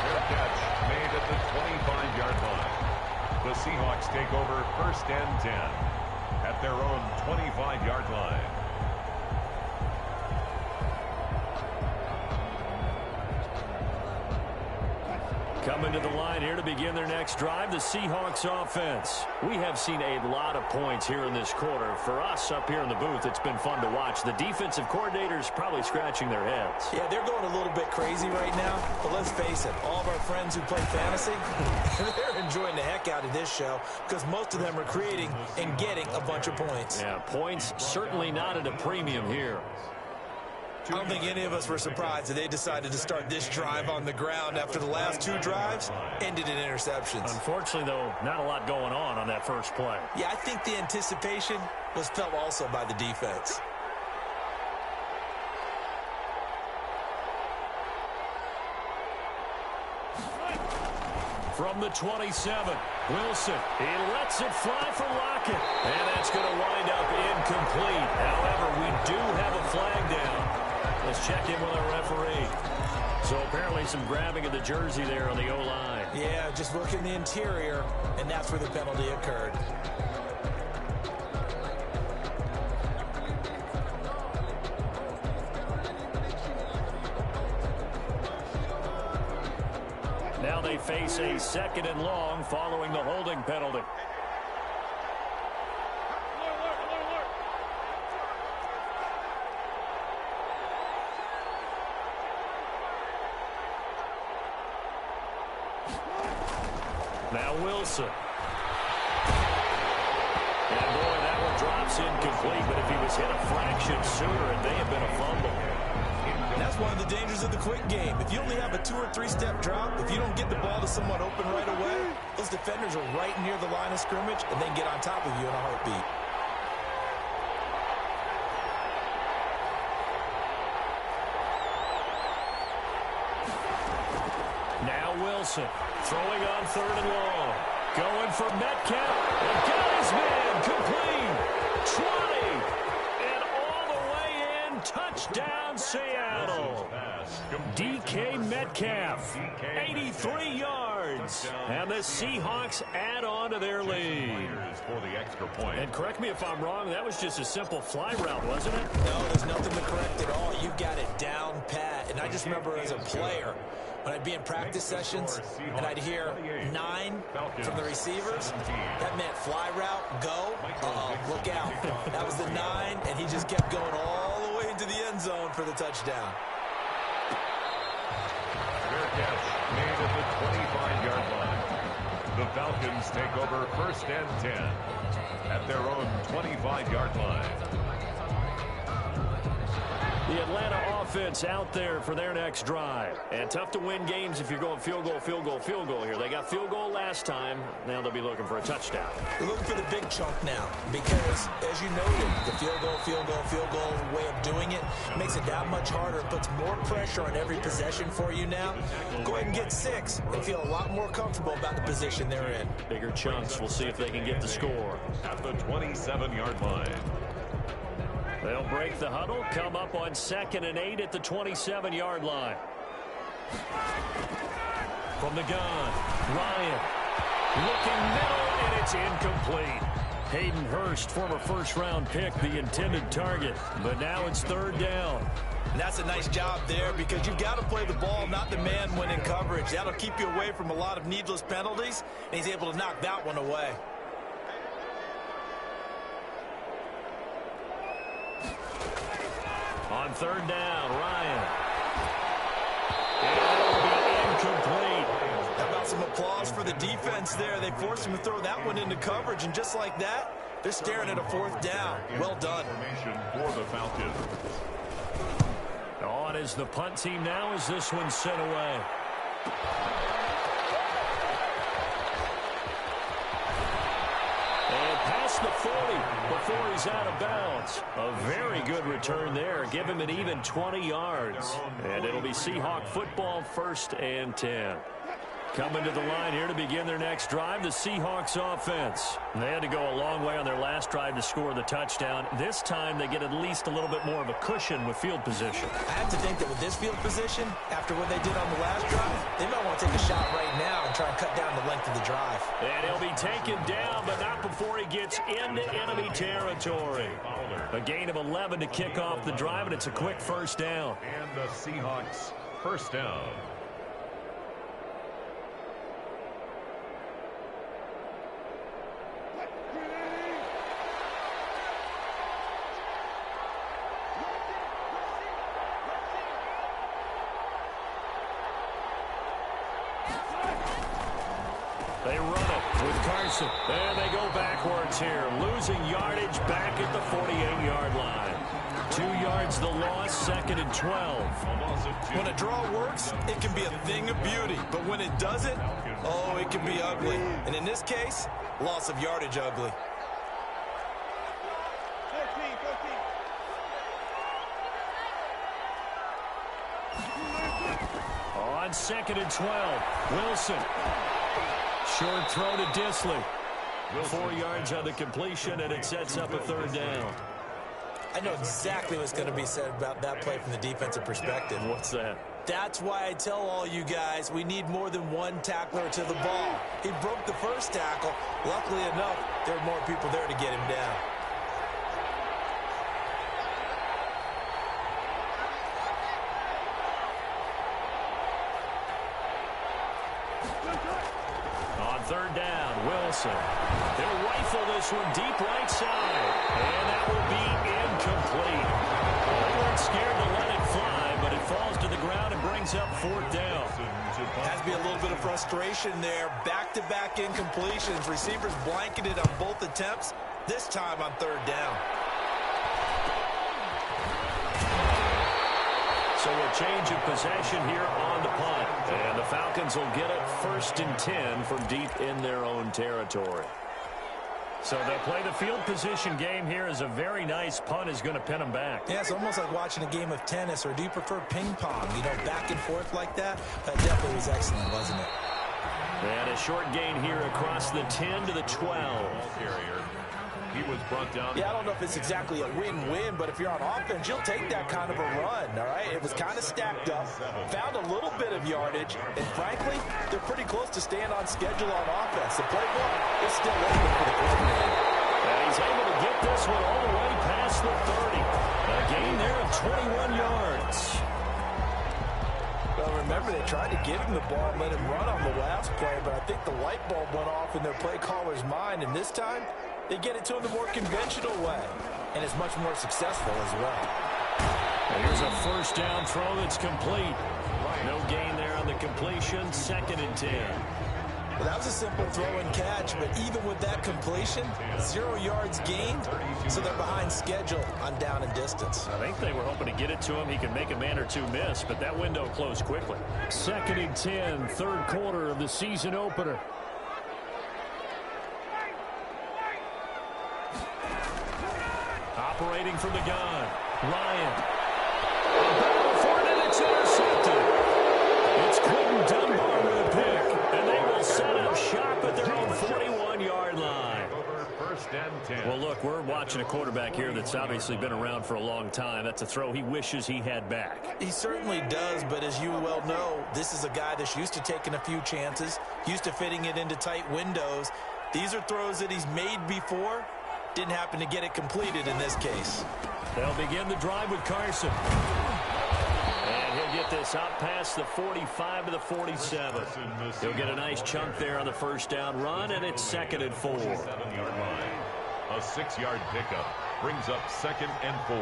Fair catch made at the 25-yard line. The Seahawks take over 1st and 10 at their own 25-yard line. Coming to the line here to begin their next drive, the Seahawks offense. We have seen a lot of points here in this quarter. For us up here in the booth, it's been fun to watch. The defensive coordinators probably scratching their heads. Yeah, they're going a little bit crazy right now, but let's face it, all of our friends who play fantasy, they're enjoying the heck out of this show because most of them are creating and getting a bunch of points. Yeah, points certainly not at a premium here. I don't think any of us were surprised that they decided to start this drive on the ground after the last 2 drives ended in interceptions. Unfortunately, though, not a lot going on that first play. Yeah, I think the anticipation was felt also by the defense. From the 27, Wilson, he lets it fly for Lockett. And that's going to wind up incomplete. However, we do have a flag down. Let's check in with our referee. So apparently some grabbing of the jersey there on the O-line. Yeah, just look in the interior, and that's where the penalty occurred. Now they face a 2nd and long following the holding penalty. Now Wilson. And boy, that one drops incomplete, but if he was hit a fraction sooner, it may have been a fumble. And that's one of the dangers of the quick game. If you only have a 2- or 3-step drop, if you don't get the ball to someone open right away, those defenders are right near the line of scrimmage, and they can get on top of you in a heartbeat. Now Wilson throwing on 3rd and long. Going for Metcalf. And got his man complete. 20. And all the way in. Touchdown, Seattle. DK Metcalf. 83 yards. And the Seahawks add on to their lead. And correct me if I'm wrong, that was just a simple fly route, wasn't it? No, there's nothing to correct at all. You've got it down pat. And I just remember as a player, when I'd be in practice sessions and I'd hear 9 from the receivers, that meant fly route, go, look out. That was the 9, and he just kept going all the way into the end zone for the touchdown. Fair catch made at the 25-yard line. The Falcons take over 1st and 10 at their own 25-yard line. The Atlanta offense out there for their next drive. And tough to win games if you're going field goal, field goal, field goal here. They got field goal last time. Now they'll be looking for a touchdown. They're looking for the big chunk now because, as you noted, the field goal way of doing it makes it that much harder. It puts more pressure on every possession for you now. Go ahead and get 6 and feel a lot more comfortable about the position they're in. Bigger chunks. We'll see if they can get the score. At the 27-yard line. They'll break the huddle, come up on 2nd and 8 at the 27-yard line. From the gun, Ryan looking middle, and it's incomplete. Hayden Hurst, former first-round pick, the intended target. But now it's 3rd down. And that's a nice job there because you've got to play the ball, not the man when in coverage. That'll keep you away from a lot of needless penalties, and he's able to knock that one away. On 3rd down, Ryan. And it'll be incomplete. How about some applause for the defense there? They forced him to throw that one into coverage, and just like that, they're staring at a 4th down. Well done. For the Falcons. On is the punt team now as this one's sent away. And past the 40 before he's out of bounds. A very good return there. Give him an even 20 yards. And it'll be Seahawk football, 1st and 10. Coming to the line here to begin their next drive, the Seahawks offense. They had to go a long way on their last drive to score the touchdown. This time they get at least a little bit more of a cushion with field position. I have to think that with this field position, after what they did on the last drive, they might want to take a shot right now and try and cut down the length of the drive. And he'll be taken down, but not before he gets into enemy territory. A gain of 11 to kick off the drive, and it's a quick 1st down. And the Seahawks 1st down. They run it with Carson. And they go backwards here. Losing yardage back at the 48-yard line. 2 yards the loss, 2nd and 12. When a draw works, it can be a thing of beauty. But when it doesn't, oh, it can be ugly. And in this case, loss of yardage ugly. On 2nd and 12, Wilson. Short throw to Disley. 4 yards on the completion, and it sets up a 3rd down. I know exactly what's going to be said about that play from the defensive perspective. What's that? That's why I tell all you guys we need more than one tackler to the ball. He broke the first tackle. Luckily enough, there were more people there to get him down. On 3rd down, Wilson. They'll rifle this one deep right side. And that will be incomplete. They weren't scared to let it fly, but it falls to the ground and brings up 4th down. Has to be a little bit of frustration there. Back-to-back incompletions. Receivers blanketed on both attempts, this time on 3rd down. So a change of possession here on the punt. And the Falcons will get it 1st and 10 from deep in their own territory. So they'll play the field position game here as a very nice punt is going to pin them back. Yeah, it's almost like watching a game of tennis, or do you prefer ping pong? You know, back and forth like that? That definitely was excellent, wasn't it? And a short gain here across the 10 to the 12. He was brought down. Yeah, I don't know if it's exactly a win-win, but if you're on offense, you'll take that kind of a run, all right? It was kind of stacked up, found a little bit of yardage, and frankly, they're pretty close to staying on schedule on offense. The playbook is still open for the coordinator. And he's able to get this one all the way past the 30. A gain there of 21 yards. Well, remember, they tried to give him the ball and let him run on the last play, but I think the light bulb went off in their play caller's mind, and this time, they get it to him the more conventional way, and it's much more successful as well. And here's a 1st down throw that's complete. No gain there on the completion, 2nd and 10. Well, that was a simple throw and catch, but even with that completion, 0 yards gained, so they're behind schedule on down and distance. I think they were hoping to get it to him. He could make a man or two miss, but that window closed quickly. 2nd and 10, 3rd quarter of the season opener. Operating from the gun, Ryan. And it's intercepted. It's Clinton Dunbar with a pick, and they will set up shop at their own 41-yard line. Over 1st and 10. Well, look, we're watching a quarterback here that's obviously been around for a long time. That's a throw he wishes he had back. He certainly does, but as you well know, this is a guy that's used to taking a few chances, used to fitting it into tight windows. These are throws that he's made before. Didn't happen to get it completed in this case. They'll begin the drive with Carson. And he'll get this out past the 45 to the 47. He'll get a nice chunk there on the 1st down run, and it's 2nd and 4. 7-yard line. A 6-yard pickup brings up 2nd and 4.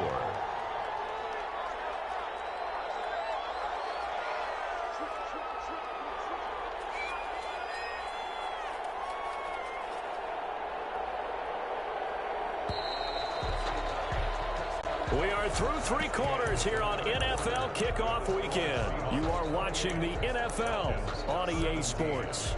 We are through three quarters here on NFL Kickoff Weekend. You are watching the NFL on EA Sports.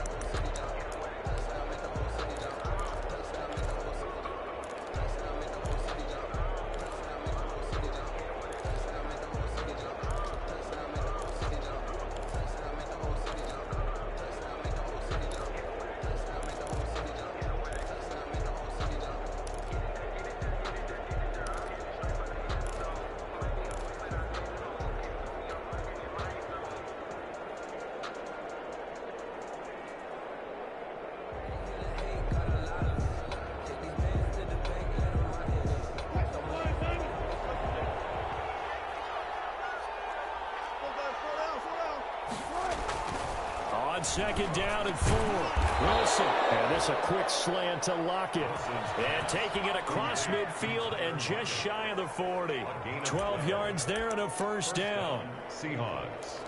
Second down and 4. Wilson. And this a quick slant to Lockett. And taking it across midfield and just shy of the 40. 12 yards there and a first down. Seahawks.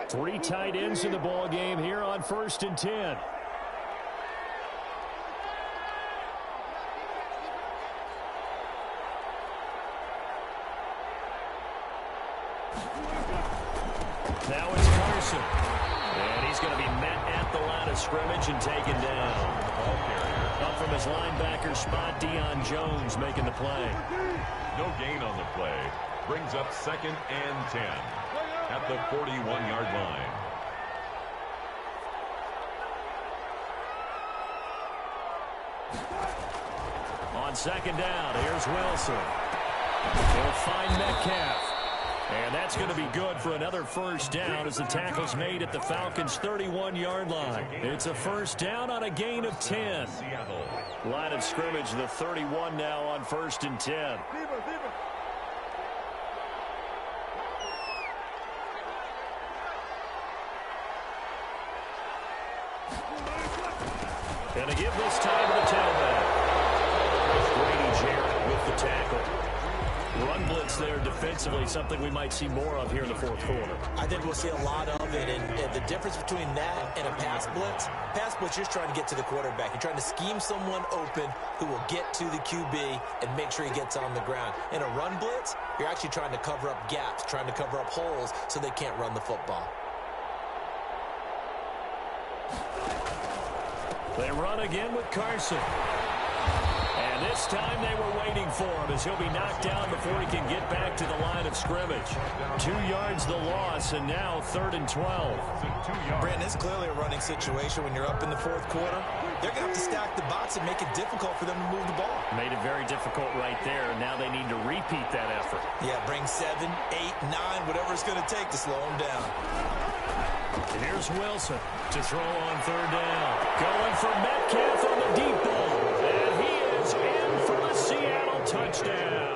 Three tight ends in the ball game here on 1st and 10. Now it's Carson. And he's going to be met at the line of scrimmage and taken down. Up from his linebacker spot, Deion Jones making the play. No gain on the play. Brings up 2nd and 10 at the 41-yard line. On 2nd down, here's Wilson. He'll find Metcalf. And that's going to be good for another first down as the tackle's made at the Falcons' 31-yard line. It's a first down on a gain of 10. Line of scrimmage, the 31 now on 1st and 10. And to give this time to the tailback. Brady Jarrett with the tackle. Run blitz there defensively, something we might see more of here in the 4th quarter. I think we'll see a lot of it, and the difference between that and a pass blitz, you're just trying to get to the quarterback. You're trying to scheme someone open who will get to the QB and make sure he gets on the ground. In a run blitz, you're actually trying to cover up gaps, trying to cover up holes so they can't run the football. They run again with Carson. And this time they were waiting for him as he'll be knocked down before he can get back to the line of scrimmage. 2 yards the loss, and now 3rd and 12. Brandon, it's clearly a running situation when you're up in the 4th quarter. They're going to have to stack the box and make it difficult for them to move the ball. Made it very difficult right there. Now they need to repeat that effort. Yeah, bring 7, 8, 9, whatever it's going to take to slow them down. And here's Wilson to throw on 3rd down. Going for Metcalf on the deep ball. And he is in for the Seattle touchdown.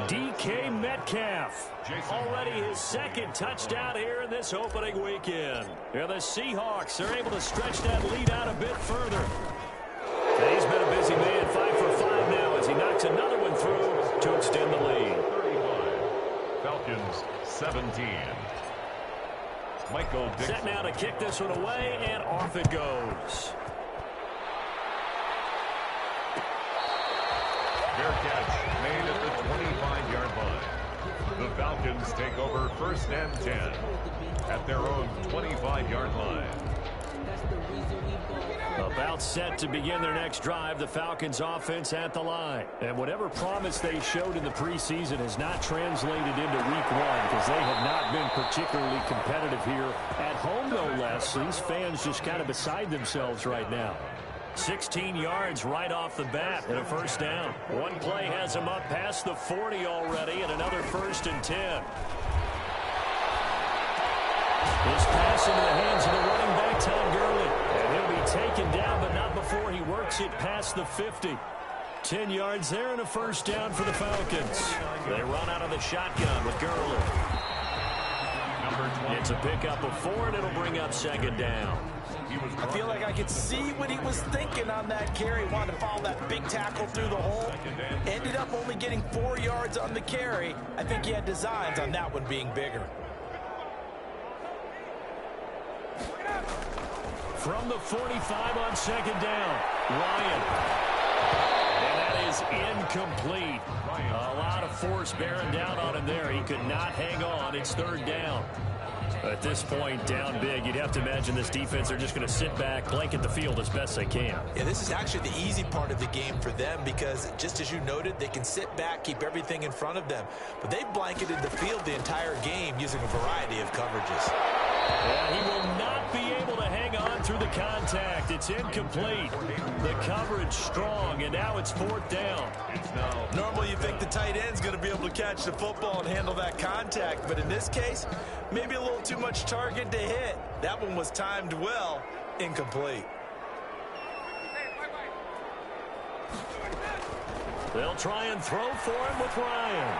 DK Metcalf. Already his 2nd touchdown here in this opening weekend. And the Seahawks are able to stretch that lead out a bit further. And he's been a busy man, 5 for 5 now as he knocks another one through to extend the lead. 35. Falcons 17. Michael Dixon. Set now to kick this one away, and off it goes. Fair catch made at the 25-yard line. The Falcons take over 1st and 10 at their own 25-yard line. About set to begin their next drive, the Falcons offense at the line. And whatever promise they showed in the preseason has not translated into week 1 because they have not been particularly competitive here at home, no less. These fans just kind of beside themselves right now. 16 yards right off the bat and a first down. One play has him up past the 40 already and another 1st and 10. This pass into the hands of the running back, Todd Gurley. And he'll be taken down, but not before he works it past the 50. 10 yards there and a first down for the Falcons. They run out of the shotgun with Gurley. It's a pickup of 4, and it'll bring up 2nd down. I feel like I could see what he was thinking on that carry. Wanted to follow that big tackle through the hole. Ended up only getting 4 yards on the carry. I think he had designs on that one being bigger. From the 45 on second down, Ryan. And that is incomplete. A lot of force bearing down on him there. He could not hang on. It's third down. At this point, down big, you'd have to imagine this defense, they're just going to sit back, blanket the field as best they can. Yeah, this is actually the easy part of the game for them because, just as you noted, they can sit back, keep everything in front of them. But they blanketed the field the entire game using a variety of coverages. And he will not be able to hang on through the contact. It's incomplete. The coverage strong, and now it's fourth down. Normally you think the tight end's going to be able to catch the football and handle that contact, but in this case, maybe a little too much target to hit. That one was timed well, incomplete. They'll try and throw for him with Ryan.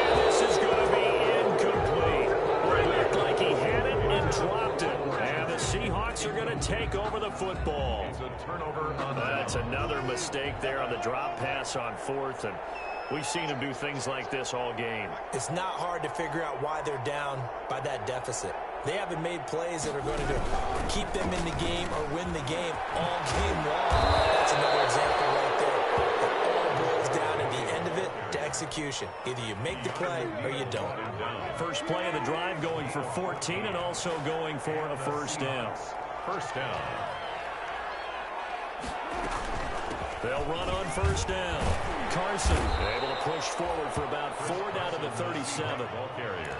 And this is going to be incomplete. It looked like he had it and dropped it. And the Seahawks are going to take over the football. That's another mistake there on the drop pass on fourth. And we've seen him do things like this all game. It's not hard to figure out why they're down by that deficit. They haven't made plays that are going to keep them in the game or win the game all game long. That's another example right there. It all boils down at the end of it to execution. Either you make the play or you don't. First play of the drive going for 14 and also going for a first down. First down. They'll run on first down. Carson able to push forward for about 4 down to the 37. Ball carrier.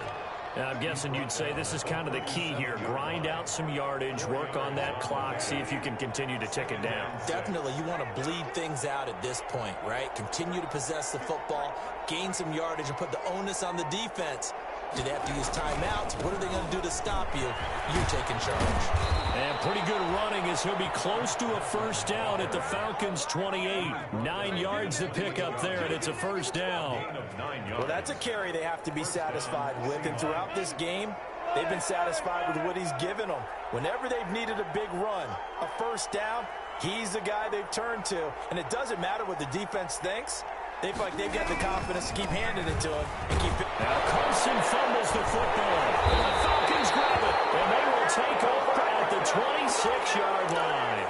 Now, I'm guessing you'd say this is kind of the key here. Grind out some yardage, work on that clock, see if you can continue to tick it down. Definitely, you want to bleed things out at this point, right? Continue to possess the football, gain some yardage, and put the onus on the defense. Do they have to use timeouts? What are they going to do to stop you? You're taking charge. And pretty good running as he'll be close to a first down at the Falcons' 28. 9 yards to pick up there, and it's a first down. Well, that's a carry they have to be satisfied with. And throughout this game, they've been satisfied with what he's given them. Whenever they've needed a big run, a first down, he's the guy they've turned to. And it doesn't matter what the defense thinks. They feel like they've got the confidence to keep handing it to him and keep it. Now Carson fumbles the football. And the Falcons grab it. And they will take over at the 26-yard line.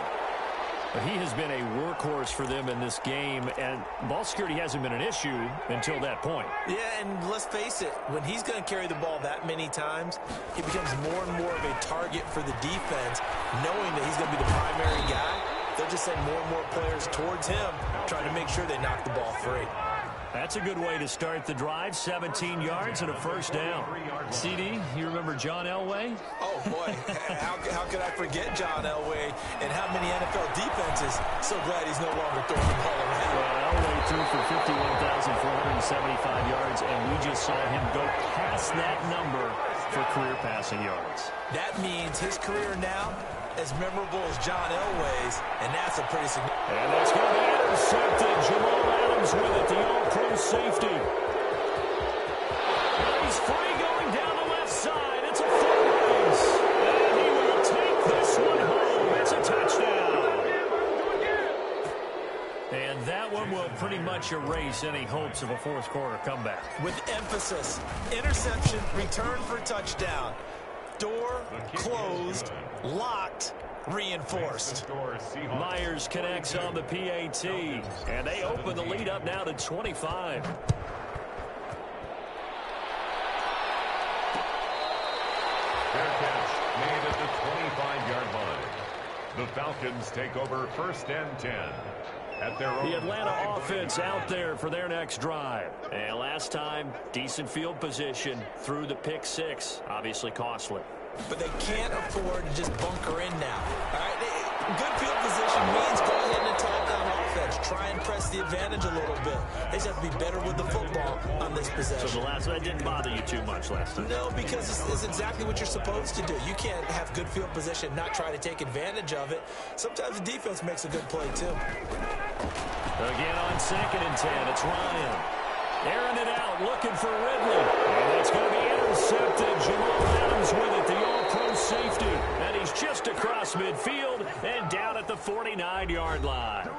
He has been a workhorse for them in this game, and ball security hasn't been an issue until that point. Yeah, and let's face it, when he's going to carry the ball that many times, he becomes more and more of a target for the defense, knowing that he's going to be the primary guy. They'll just send more and more players towards him, trying to make sure they knock the ball free. That's a good way to start the drive. 17 yards and a first down. CD, you remember John Elway? Oh, boy. how could I forget John Elway and how many NFL defenses? So glad he's no longer throwing the ball around. Well, Elway threw for 51,475 yards, and we just saw him go past that number for career passing yards. That means his career now as memorable as John Elway's, and that's a pretty significant. And that's going to be intercepted. Jamal Adams with it, the all-pro safety. And he's free going down the left side. It's a full race. And he will take this one home. It's a touchdown. And that one will pretty much erase any hopes of a fourth quarter comeback. With emphasis, interception, return for touchdown. Door closed, locked, reinforced. Myers connects on the PAT, and they open the lead up now to 25. Fair catch made at the 25-yard line. The Falcons take over first and 10. At their own the Atlanta offense out there for their next drive. And last time, decent field position through the pick six. Obviously costly. But they can't afford to just bunker in now. All right, good field position means go ahead and attack on offense. Try and press the advantage a little bit. They just have to be better with the football on this possession. So that didn't bother you too much last time? No, because it's exactly what you're supposed to do. You can't have good field position, not try to take advantage of it. Sometimes the defense makes a good play, too. Again on second and 10, it's Ryan. Airing it out, looking for Ridley. And it's going to be intercepted. Jamal Adams with it, the all-pro safety. And he's just across midfield and down at the 49-yard line.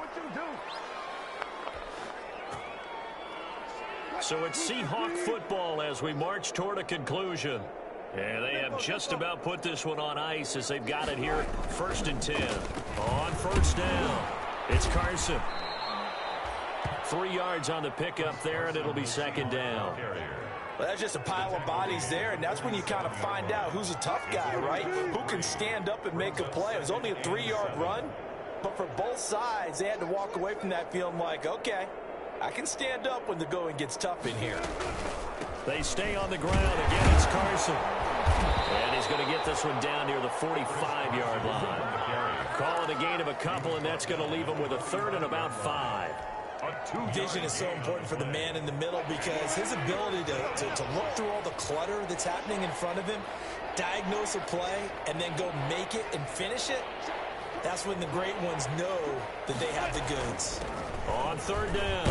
So it's Seahawk football as we march toward a conclusion. And they have just about put this one on ice as they've got it here. 1st and 10. On 1st down, it's Carson. 3 yards on the pickup there, and it'll be 2nd down. Well, that's just a pile of bodies there, and that's when you kind of find out who's a tough guy, right? Who can stand up and make a play. It was only a 3-yard run, but for both sides, they had to walk away from that feeling like, okay, I can stand up when the going gets tough in here. They stay on the ground. Again, it's Carson. And he's going to get this one down near the 45-yard line. Call it a gain of a couple, and that's going to leave him with a 3rd and about 5. Vision is so important for the man in the middle because his ability to look through all the clutter that's happening in front of him, diagnose a play, and then go make it and finish it, that's when the great ones know that they have the goods. On 3rd down,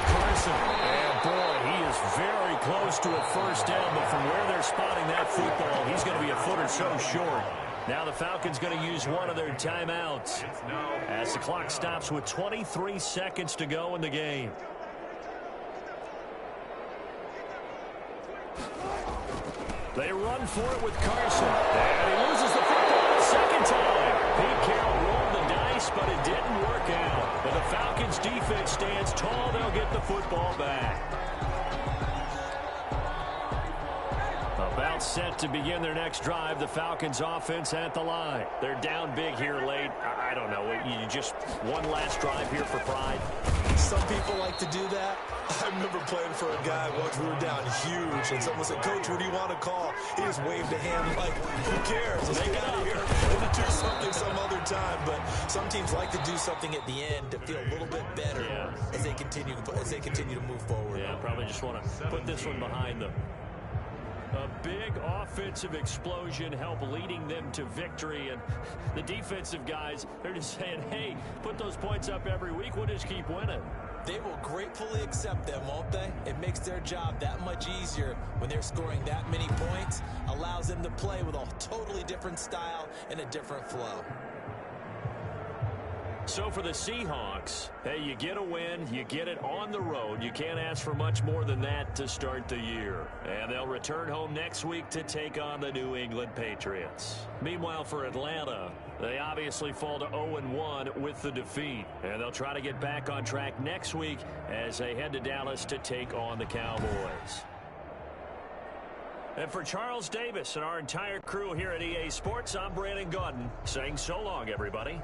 Carson. And boy, he is very close to a 1st down, but from where they're spotting that football, he's going to be a foot or so short. Now the Falcons going to use one of their timeouts as the clock stops with 23 seconds to go in the game. They run for it with Carson. And he loses the football a 2nd time. Pete Carroll rolled the dice, but it didn't work out. But the Falcons defense stands tall. They'll get the football back. About set to begin their next drive. The Falcons offense at the line. They're down big here late. I don't know. You just one last drive here for pride. Some people like to do that. I remember playing for a guy once we were down huge, and someone said, Coach, what do you want to call? He just waved a hand like, who cares? Let's get out of here and do something some other time. But some teams like to do something at the end to feel a little bit better as they continue to move forward. Yeah, probably just want to put this one behind them. A big offensive explosion helped leading them to victory. And the defensive guys, they're just saying, hey, put those points up every week. We'll just keep winning. They will gratefully accept them, won't they? It makes their job that much easier when they're scoring that many points. Allows them to play with a totally different style and a different flow. So for the Seahawks, hey, you get a win, you get it on the road. You can't ask for much more than that to start the year. And they'll return home next week to take on the New England Patriots. Meanwhile, for Atlanta, they obviously fall to 0-1 with the defeat. And they'll try to get back on track next week as they head to Dallas to take on the Cowboys. And for Charles Davis and our entire crew here at EA Sports, I'm Brandon Gaudin saying so long, everybody.